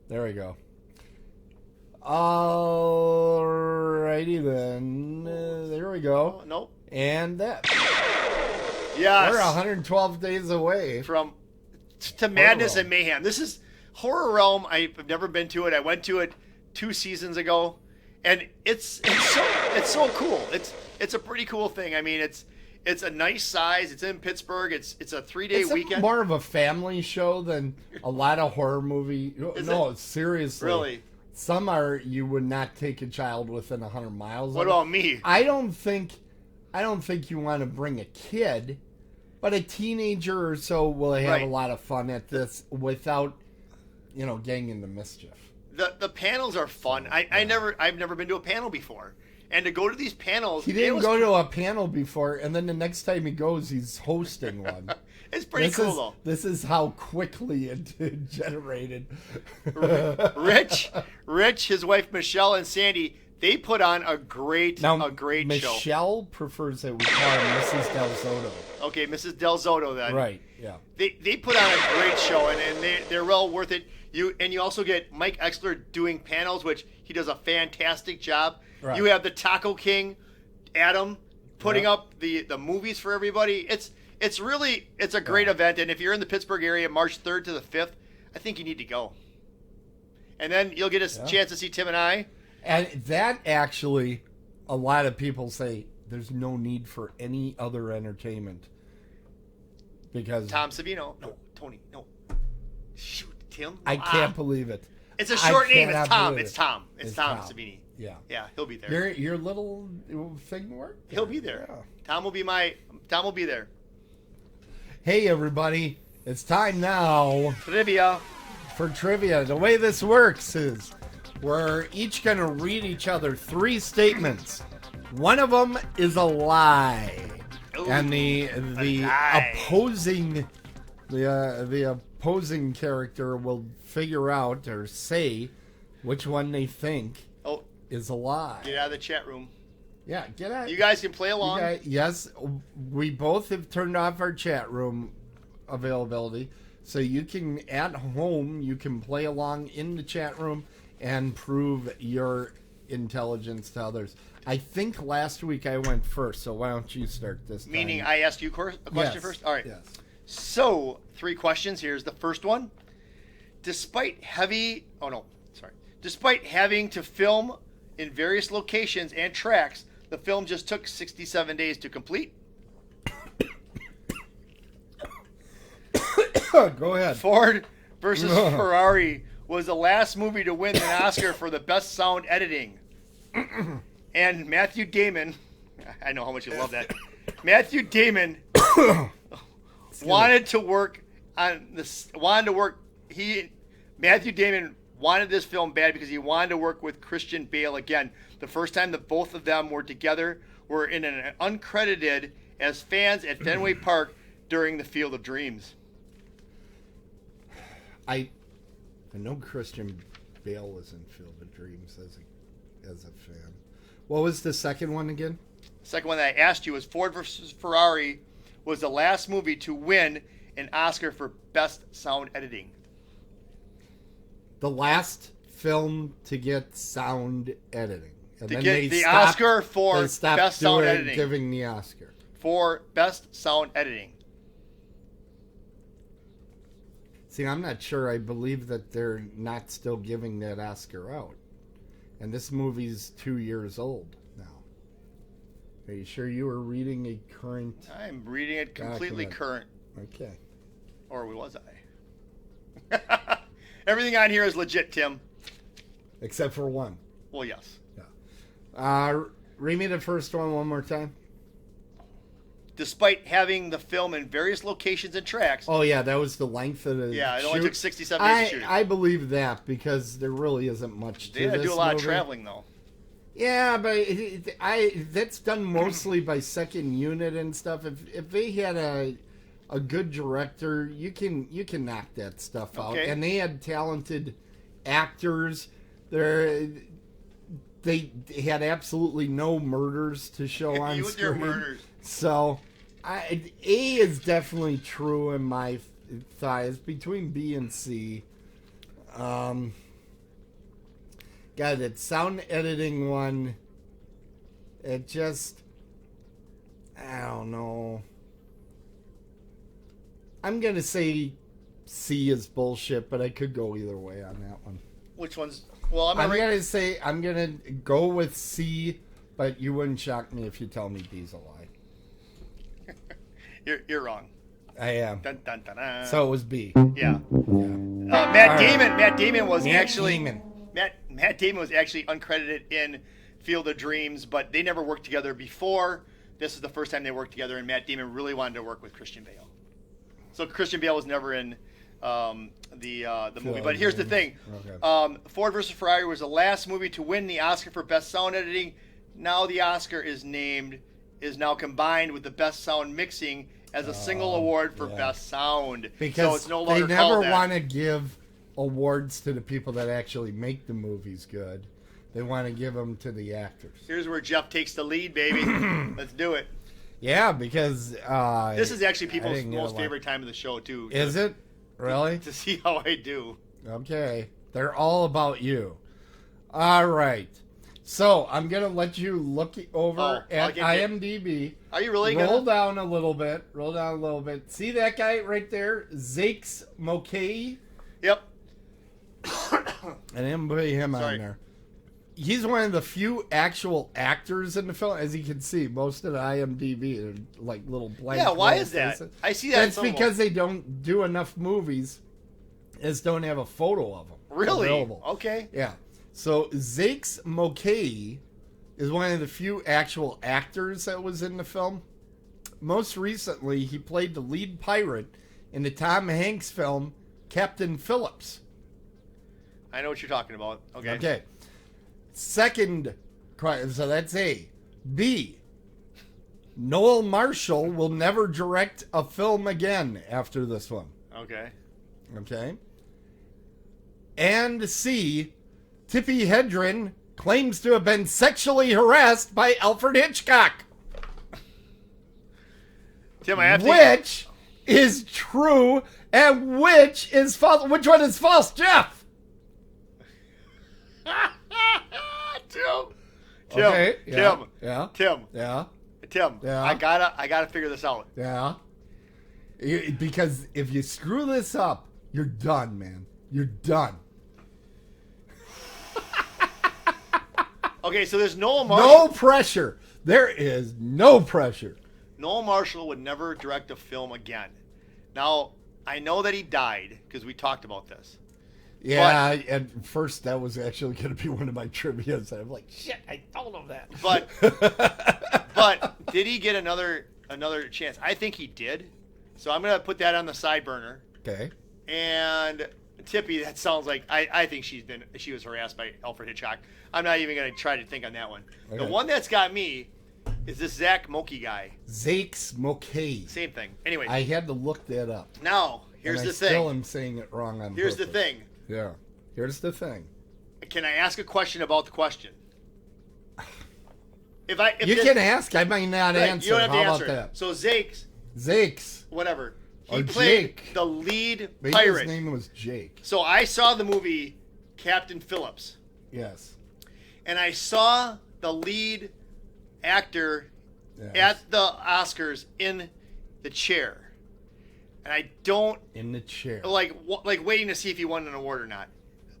There we go. Alrighty then. There we go. Nope. And that. Yes. We're 112 days away from to madness and mayhem. This is Horror Realm. I've never been to it. I went to it 2 seasons ago, and it's so cool. It's a pretty cool thing. I mean, it's a nice size. It's in Pittsburgh. It's a 3-day weekend. It's more of a family show than a lot of horror movie. No, seriously. Really? Some you would not take a child within 100 miles. What about me? I don't think you want to bring a kid, but a teenager or so will have a lot of fun at this without, getting into mischief. The panels are fun. I've never been to a panel before, and to go to these panels, he didn't go to a panel before, and then the next time he goes, he's hosting one. It's pretty cool, though. This is how quickly it generated. Rich, his wife Michelle, and Sandy, they put on a great show. Michelle prefers that we call her Mrs. Del Zotto. Okay, Mrs. Del Zotto then. Right, yeah. They put on a great show, and they're well worth it. You also get Mike Exler doing panels, which he does a fantastic job. Right. You have the Taco King, Adam, putting up the movies for everybody. It's a great event, and if you're in the Pittsburgh area, March 3rd to the 5th, I think you need to go. And then you'll get a chance to see Tim and I. And that actually, a lot of people say there's no need for any other entertainment. Because Tom Savino. No, Tony. No. Shoot, Tim. I can't believe it. It's a short name. It's Tom. It's Tom Savini. Yeah. Yeah, he'll be there. Your little thing worked? He'll be there. Yeah. Tom will be there. Hey, everybody. It's time now. Trivia. For trivia. The way this works is we're each going to read each other 3 statements. One of them is a lie. Ooh, and the opposing character will figure out or say which one they think is a lie. Get out of the chat room. Yeah, get out. You guys can play along. Yes, we both have turned off our chat room availability. So you can, at home, you can play along in the chat room and prove your intelligence to others. I think last week I went first, so why don't you start this time? Meaning I asked you a question first? All right. Yes. So, 3 questions. Here's the first one. Despite having to film in various locations and tracks, the film just took 67 days to complete. Go ahead. Ford versus Ferrari was the last movie to win an Oscar for the best sound editing. And Matthew Damon, I know how much you love that. Matthew Damon wanted to work on this. Matthew Damon wanted this film bad because he wanted to work with Christian Bale again. The first time that both of them were together were in an uncredited as fans at Fenway Park during the Field of Dreams. I know Christian Bale was in Field of Dreams as a fan. What was the second one again? The second one that I asked you was Ford versus Ferrari was the last movie to win an Oscar for Best Sound Editing. The last film to get sound editing. And to then get the Oscar for Best Sound Editing. Giving the Oscar. For Best Sound Editing. See, I'm not sure I believe that they're not still giving that Oscar out. And this movie's 2 years old now. Are you sure you were reading a current... I'm reading it completely current. Okay. Or was I? Everything on here is legit, Tim. Except for one. Well, yes. Yeah. Read me the first one more time. Despite having the film in various locations and tracks. Oh, yeah, that was the length of the Yeah, it shoot. only took 67 days to shoot. I believe that because there really isn't much to this. They do a lot movie. of traveling, though. Yeah, but that's done mostly by second unit and stuff. If they had a good director, you can knock that stuff out. Okay. And they had talented actors. They had absolutely no murders to show on you screen. with your murders. So, A is definitely true in my thighs. Between B and C, God, that sound editing one, it just, I don't know. I'm going to say C is bullshit, but I could go either way on that one. Which one's... Well, I'm going to go with C, but you wouldn't shock me if you tell me B's a lie. You're wrong. I am. Dun, dun, dun, dun. So it was B. Yeah. Yeah. Matt Damon was Matt actually... Damon. Matt Damon was actually uncredited in Field of Dreams, but they never worked together before. This is the first time they worked together, and Matt Damon really wanted to work with Christian Bale. So Christian Bale was never in the movie. But here's the thing. Okay. Ford versus Ferrari was the last movie to win the Oscar for Best Sound Editing. Now the Oscar is now combined with the Best Sound Mixing as a single award for Best Sound. Because so it's no longer they never called that. want to give awards to the people that actually make the movies good. They want to give them to the actors. Here's where Jeff takes the lead, baby. Let's do it. Yeah, because... this is actually people's most favorite time of the show, too. Is it? Really? To see how I do. Okay. They're all about you. All right. So, I'm going to let you look over at IMDb. Are you really Roll down a little bit. See that guy right there? Zakes Mokay? Yep. I didn't put him on there. He's one of the few actual actors in the film. As you can see, most of the IMDb are like little blank. Yeah, why is that? I see that. That's because they don't do enough movies as don't have a photo of them. Really? Available. Okay. Yeah. So Zakes Mokay is one of the few actual actors that was in the film. Most recently, he played the lead pirate in the Tom Hanks film Captain Phillips. I know what you're talking about. Okay. Second, so that's A. B. Noel Marshall will never direct a film again after this one. Okay. And C. Tippi Hedren claims to have been sexually harassed by Alfred Hitchcock. Tim, I have to... Which is true and which is false? Which one is false, Jeff? Tim. Okay. Yeah. Tim. Yeah. Tim. Yeah. Tim. Yeah. I gotta figure this out. Yeah. Because if you screw this up, you're done, man. You're done. Okay, so there's Noel Marshall. No pressure. There is no pressure. Noel Marshall would never direct a film again. Now, I know that he died because we talked about this. Yeah, at first that was actually going to be one of my trivias. I'm like, shit, I told him that. But did he get another chance? I think he did. So I'm going to put that on the side burner. Okay. And Tippy, that sounds like I think she was harassed by Alfred Hitchcock. I'm not even going to try to think on that one. Okay. The one that's got me is this Zach Mokey guy. Zakes Mokey. Same thing. Anyway. I had to look that up. Now, here's the thing. I still am saying it wrong on Here's purpose. the thing. Yeah. Here's the thing. Can I ask a question about the question? You can ask. I might not answer. You don't have to How answer about it. that? So Zakes. whatever. He Or played Jake. the lead Maybe pirate. his name was Jake. So I saw the movie Captain Phillips. Yes. And I saw the lead actor at the Oscars in the chair. And I don't... In the chair. Like waiting to see if he won an award or not.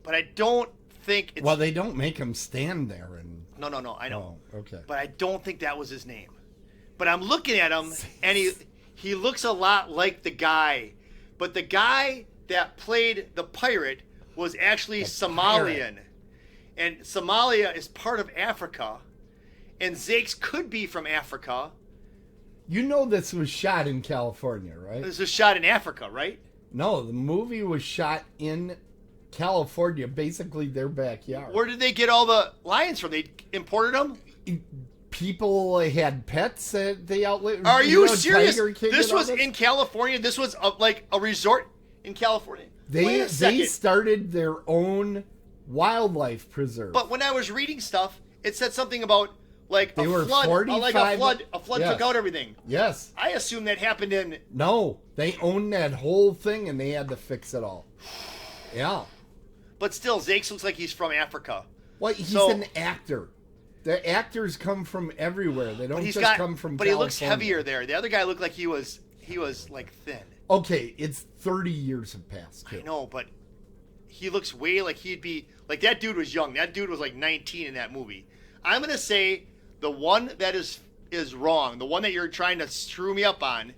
But I don't think it's... Well, they don't make him stand there and... No, I know. Oh, okay. But I don't think that was his name. But I'm looking at him, and he looks a lot like the guy. But the guy that played the pirate was actually Somalian. And Somalia is part of Africa. And Zakes could be from Africa. You know this was shot in California, right? This was shot in Africa, right? No, the movie was shot in California, basically their backyard. Where did they get all the lions from? They imported them? People had pets that they outlived. Are you serious? Tiger King This and all was in California? This was like a resort in California? They started their own wildlife preserve. But when I was reading stuff, it said something about like they a flood. A flood yes. took out everything. Yes. I assume that happened in... No, they owned that whole thing and they had to fix it all. Yeah. But still, Zakes looks like he's from Africa. Well, he's an actor. The actors come from everywhere. They don't just come from But California. he looks heavier there. The other guy looked like he was like thin. Okay, it's 30 years have passed. Too. I know, but he looks way like he'd be... Like, that dude was young. That dude was like 19 in that movie. I'm going to say the one that is wrong, the one that you're trying to screw me up on,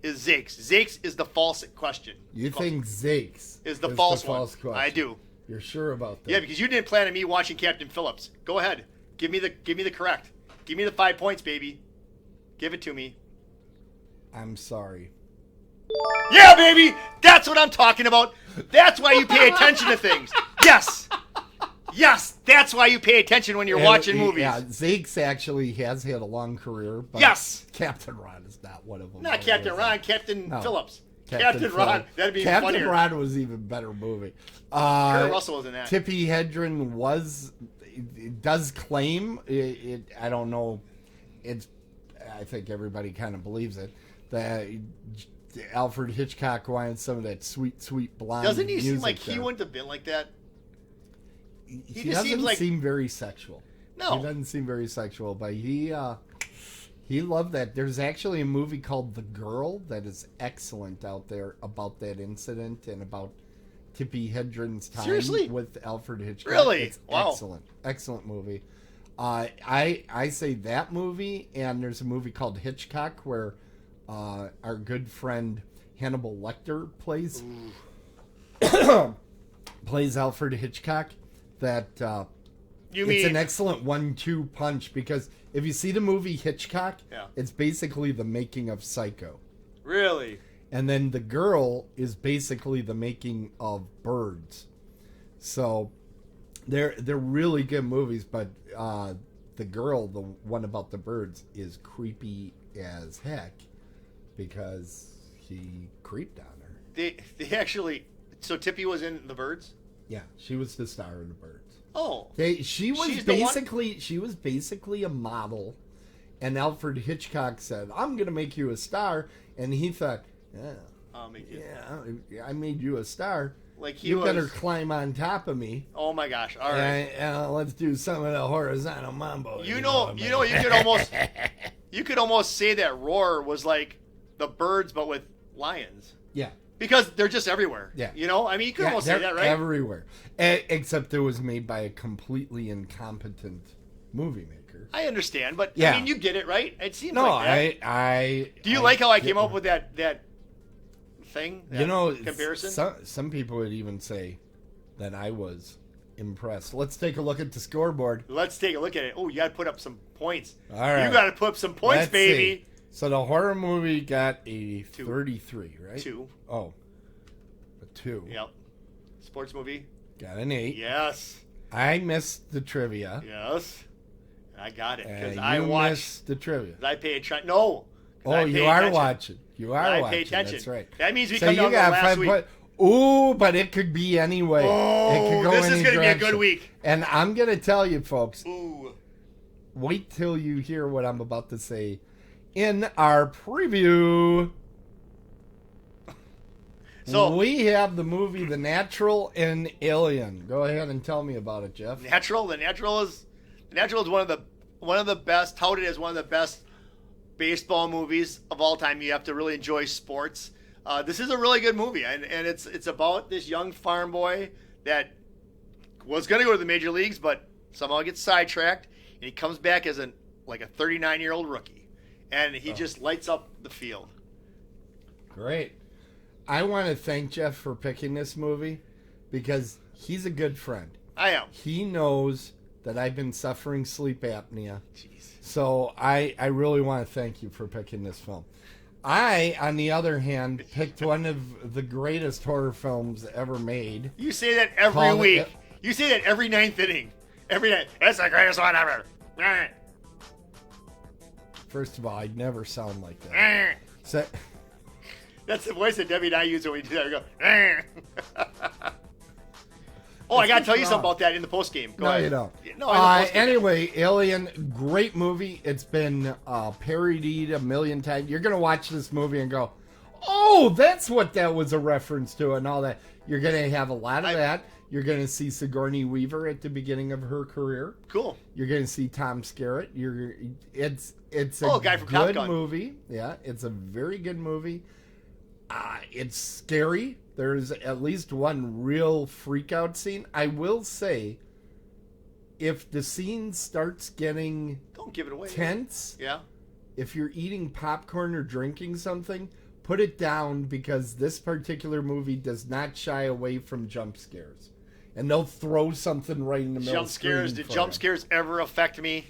is Zakes. Zakes is the false question. You think Zakes is the false question? I do. You're sure about that? Yeah, because you didn't plan on me watching Captain Phillips. Go ahead. Give me the correct. Give me the 5 points, baby. Give it to me. I'm sorry. Yeah, baby! That's what I'm talking about. That's why you pay attention to things. Yes! Yes, that's why you pay attention when you're watching movies. Yeah, Zakes actually has had a long career. But yes! Captain Ron is not one of them. Not Captain Ron, Captain Phillips. Captain Phillips. Ron. That'd be funnier. Captain Ron was even better movie. Kurt Russell was in that. Tippi Hedren does claim, I don't know, I think everybody kind of believes it, that Alfred Hitchcock wanted some of that sweet, sweet blonde Doesn't he seem like there. he wouldn't have been like that? He doesn't seem very sexual. No. He doesn't seem very sexual, but he loved that. There's actually a movie called The Girl that is excellent out there about that incident and about Tippi Hedren's time with Alfred Hitchcock. Really? It's wow. Excellent movie. I say that movie, and there's a movie called Hitchcock where our good friend Hannibal Lecter plays Alfred Hitchcock. It's an excellent 1-2 punch, because if you see the movie Hitchcock, it's basically the making of Psycho. Really? And then The Girl is basically the making of Birds. So they're really good movies, but The Girl, the one about the birds, is creepy as heck because he creeped on her. They actually... So Tippi was in The Birds? Yeah, she was the star of The Birds. Oh. She was basically a model, and Alfred Hitchcock said, "I'm going to make you a star," and he thought, "Yeah, I made you a star. Like you better climb on top of me." Oh my gosh! All right, and let's do some of the horizontal mambo. You could almost say that Roar was like the Birds, but with lions. Yeah. Because they're just everywhere. Yeah. You know? I mean, you could almost say that, right? Everywhere. Except it was made by a completely incompetent movie maker. I understand, but yeah. I mean, you get it, right? It seems like that. Do you like how I came up with that thing? That comparison? Some people would even say that I was impressed. Let's take a look at the scoreboard. Let's take a look at it. Oh, you got to put up some points. All right. You got to put up some points, Let's baby. See. So the horror movie got a 33, right? 2. Oh, a 2. Yep. Sports movie got an 8. Yes. I missed the trivia. Yes. I got it because I missed the trivia. I pay attention. No. Oh, you are watching. You are watching. I pay attention. That's right. That means we come down to last week. Ooh, but it could be anyway. Oh, it could go this is going to be a good week. And I'm going to tell you, folks. Ooh. Wait till you hear what I'm about to say in our preview. So we have the movie The Natural and Alien. Go ahead and tell me about it, Jeff. The Natural is one of the best, touted as one of the best baseball movies of all time. You have to really enjoy sports. This is a really good movie, and it's about this young farm boy that was going to go to the major leagues, but somehow gets sidetracked, and he comes back as a 39-year-old rookie, and he just lights up the field. Great. I want to thank Jeff for picking this movie because he's a good friend. I am. He knows that I've been suffering sleep apnea. Jeez. So I really want to thank you for picking this film. I, on the other hand, picked one of the greatest horror films ever made. You say that every week. You say that every ninth inning. Every night. It's the greatest one ever. First of all, I'd never sound like that. That's the voice that Debbie and I use when we do that. We go, Oh, I got to tell you something about that in the post game. Go ahead. You don't. No, anyway, Alien, great movie. It's been parodied a million times. You're going to watch this movie and go, oh, that's what that was a reference to and all that. You're going to have a lot of that. You're going to see Sigourney Weaver at the beginning of her career. Cool. You're going to see Tom Skerritt. It's a guy from Top good Gun. Movie. Yeah, it's a very good movie. It's scary. There's at least one real freak out scene. I will say, if the scene starts getting don't give it away. Tense. Yeah. If you're eating popcorn or drinking something, put it down because this particular movie does not shy away from jump scares. And they'll throw something right in the middle of the screen. Did jump scares ever affect me?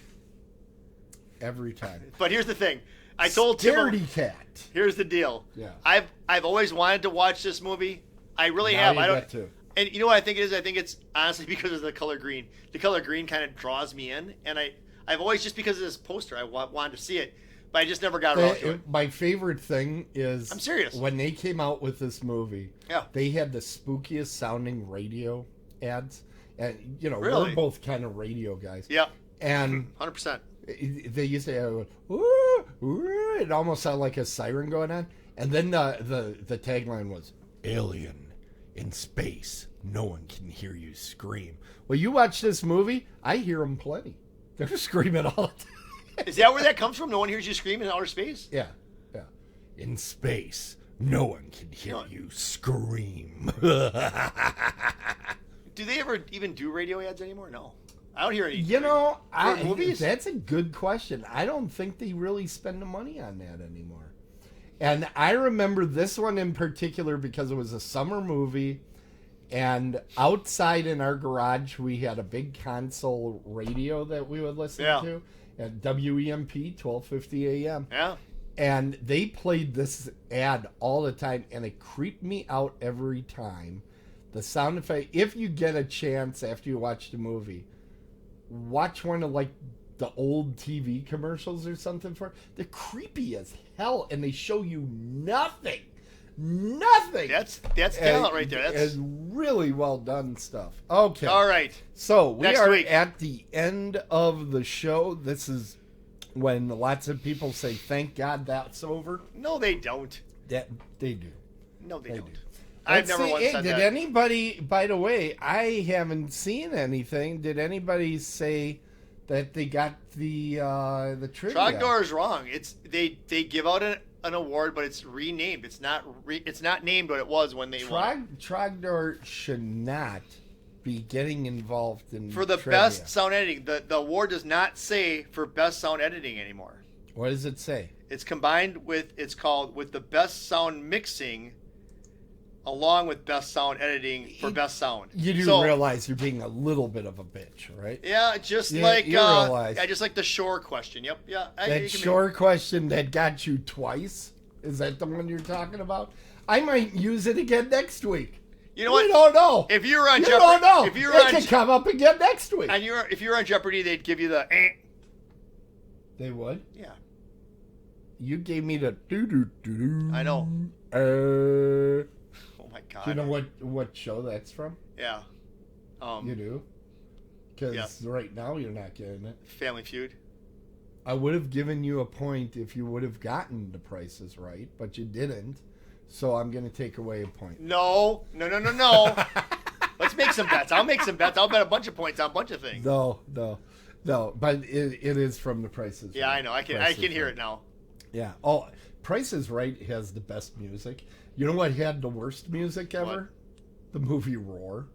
Every time. But here's the thing. I told Tim. Scaredy cat. Here's the deal. Yeah. I've always wanted to watch this movie. I really have. I don't. And you know what I think it is? I think it's honestly because of the color green. The color green kind of draws me in, and I've always just because of this poster I wanted to see it, but I just never got around to it. My favorite thing is I'm serious. When they came out with this movie, yeah, they had the spookiest sounding radio ads, and really? We're both kind of radio guys. Yeah, and 100%. They used to have, ooh, ooh, it almost sounded like a siren going on, and then the tagline was "Alien in space. No one can hear you scream." Well, you watch this movie, I hear them plenty. They're screaming all the time. Is that where that comes from? No one hears you scream in outer space? Yeah. In space, no one can hear you scream. Do they ever even do radio ads anymore? No. I don't hear any. Movies? That's a good question. I don't think they really spend the money on that anymore. And I remember this one in particular because it was a summer movie, and outside in our garage we had a big console radio that we would listen to at WEMP 1250 AM. Yeah. And they played this ad all the time, and it creeped me out every time. The sound effect. If you get a chance after you watch the movie, watch one of the old TV commercials or something for it. They're creepy as hell, and they show you nothing nothing. That's talent right there. That's really well done stuff. Okay. all right. So we Next are week. at the end of the show. This is when lots of people say, "Thank God that's over." No, they don't. That they do. No, they don't. do. I've Let's never see, once said did that. anybody? By the way, I haven't seen anything. Did anybody say that they got the trivia? Trogdor is wrong. It's they give out an award, but it's renamed. It's not named what it was when they won. Trogdor should not be getting involved in For the trivia. best sound editing. The award does not say for best sound editing anymore. What does it say? It's combined with it's called with the best sound mixing, along with best sound editing for best sound. You do So, realize you're being a little bit of a bitch, right? Yeah, just You like realize. I just like the shore question. Yep, yeah. That short question that got you twice, is that the one you're talking about? I might use it again next week. You know what? We don't know. If you were on You Jeopardy, don't know. if you were It on could come up again next week. and if you were on Jeopardy, they'd give you the They would? yeah. You gave me the doo-doo-doo-doo. I know. Oh my god. Do you know what show that's from? Yeah. You do? Because Yeah. right now you're not getting it. Family Feud. I would have given you a point if you would have gotten the prices right, but you didn't. So I'm going to take away a point. No. Let's make some bets. I'll make some bets. I'll bet a bunch of points on a bunch of things. No. But it is from the Prices Yeah, Right. I know. I can hear Right. it now. Yeah. Oh, Price is Right has the best music. You know what had the worst music ever? What? The movie Roar.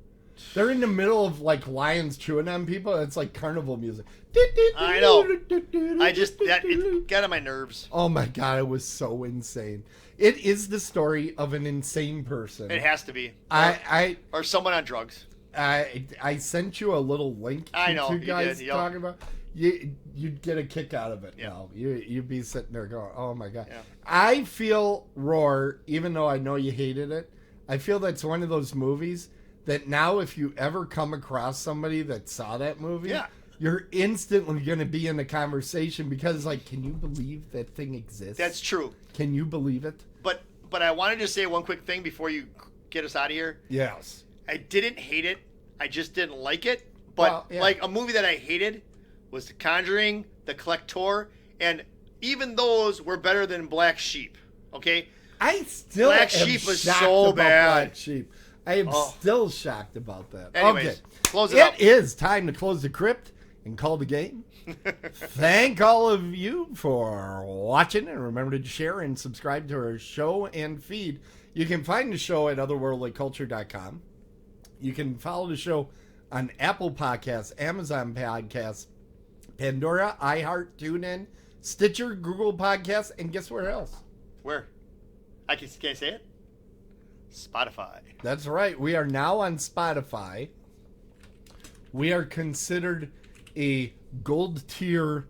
They're in the middle of like lions chewing on people. It's like carnival music. I know. It got on my nerves. Oh my god, it was so insane. It is the story of an insane person. It has to be. Or Or someone on drugs. I sent you a little link to I know, two you guys did, yep. talking about. You'd get a kick out of it Yeah. now. You'd be sitting there going, "Oh my god!" Yeah. I feel Roar, even though I know you hated it. I feel that's one of those movies that now, if you ever come across somebody that saw that movie, Yeah. you're instantly going to be in the conversation because, like, can you believe that thing exists? That's true. Can you believe it? But I wanted to say one quick thing before you get us out of here. Yes. I didn't hate it. I just didn't like it. But Well, yeah. like a movie that I hated was The Conjuring, The Collector, and even those were better than Black Sheep. Okay? I still Black am Sheep was shocked so about bad. Black Sheep. I am still shocked about that. Anyways, okay. close it up. It is time to close the crypt and call the game. Thank all of you for watching, and remember to share and subscribe to our show and feed. You can find the show at otherworldlyculture.com. You can follow the show on Apple Podcasts, Amazon Podcasts, Pandora, iHeart, TuneIn, Stitcher, Google Podcasts, and guess where else? Where? Can't I say it? Spotify. That's right. We are now on Spotify. We are considered a gold tier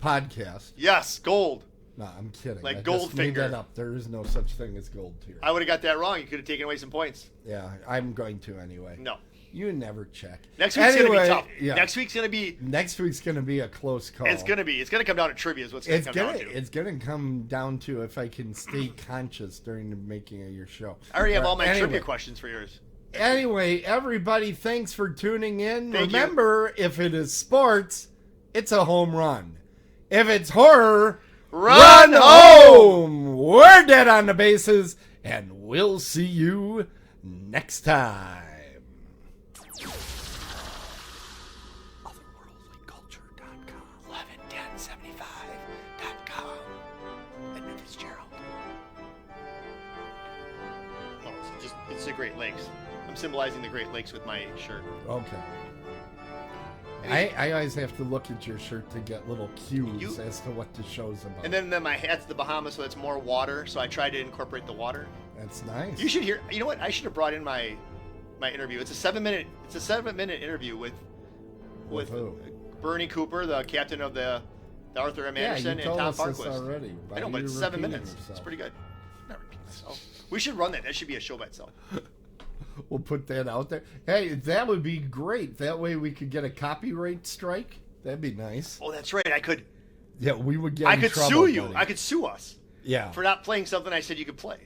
podcast. Yes, gold. No, I'm kidding. Like I just made Goldfinger. that up. There is no such thing as gold tier. I would have got that wrong. You could have taken away some points. Yeah, I'm going to anyway. No. You never check. Next week's going to be tough. Yeah. Next week's going to be... Next week's going to be a close call. It's going to come down to trivia is what's going to come down to. It's going to come down to if I can stay conscious during the making of your show. I already have all my Anyway. trivia questions for yours. Anyway, everybody, thanks for tuning in. Thank you. Remember, if it is sports, it's a home run. If it's horror, Run home! We're dead on the bases, and we'll see you next time. Otherworldlyculture.com. 111075.com. Edmund Fitzgerald. No, it's the Great Lakes. I'm symbolizing the Great Lakes with my shirt. Okay. I always have to look at your shirt to get little cues as to what the show's about. And then my hat's the Bahamas, so it's more water. So I tried to incorporate the water. That's nice. You should hear. You know what? I should have brought in my interview. It's a 7-minute. It's a 7-minute interview with who? Bernie Cooper, the captain of the Arthur M. Yeah, Anderson, you and told Tom us this Farquist. already. I know, Why but are it's you 7 repeating minutes. yourself? It's pretty good. I'm not repeating myself. We should run that. That should be a show by itself. We'll put that out there. Hey, that would be great. That way we could get a copyright strike. That'd be nice. Oh, that's right. I could Yeah, we would get I in could trouble, sue you. buddy. I could sue us Yeah. for not playing something I said you could play.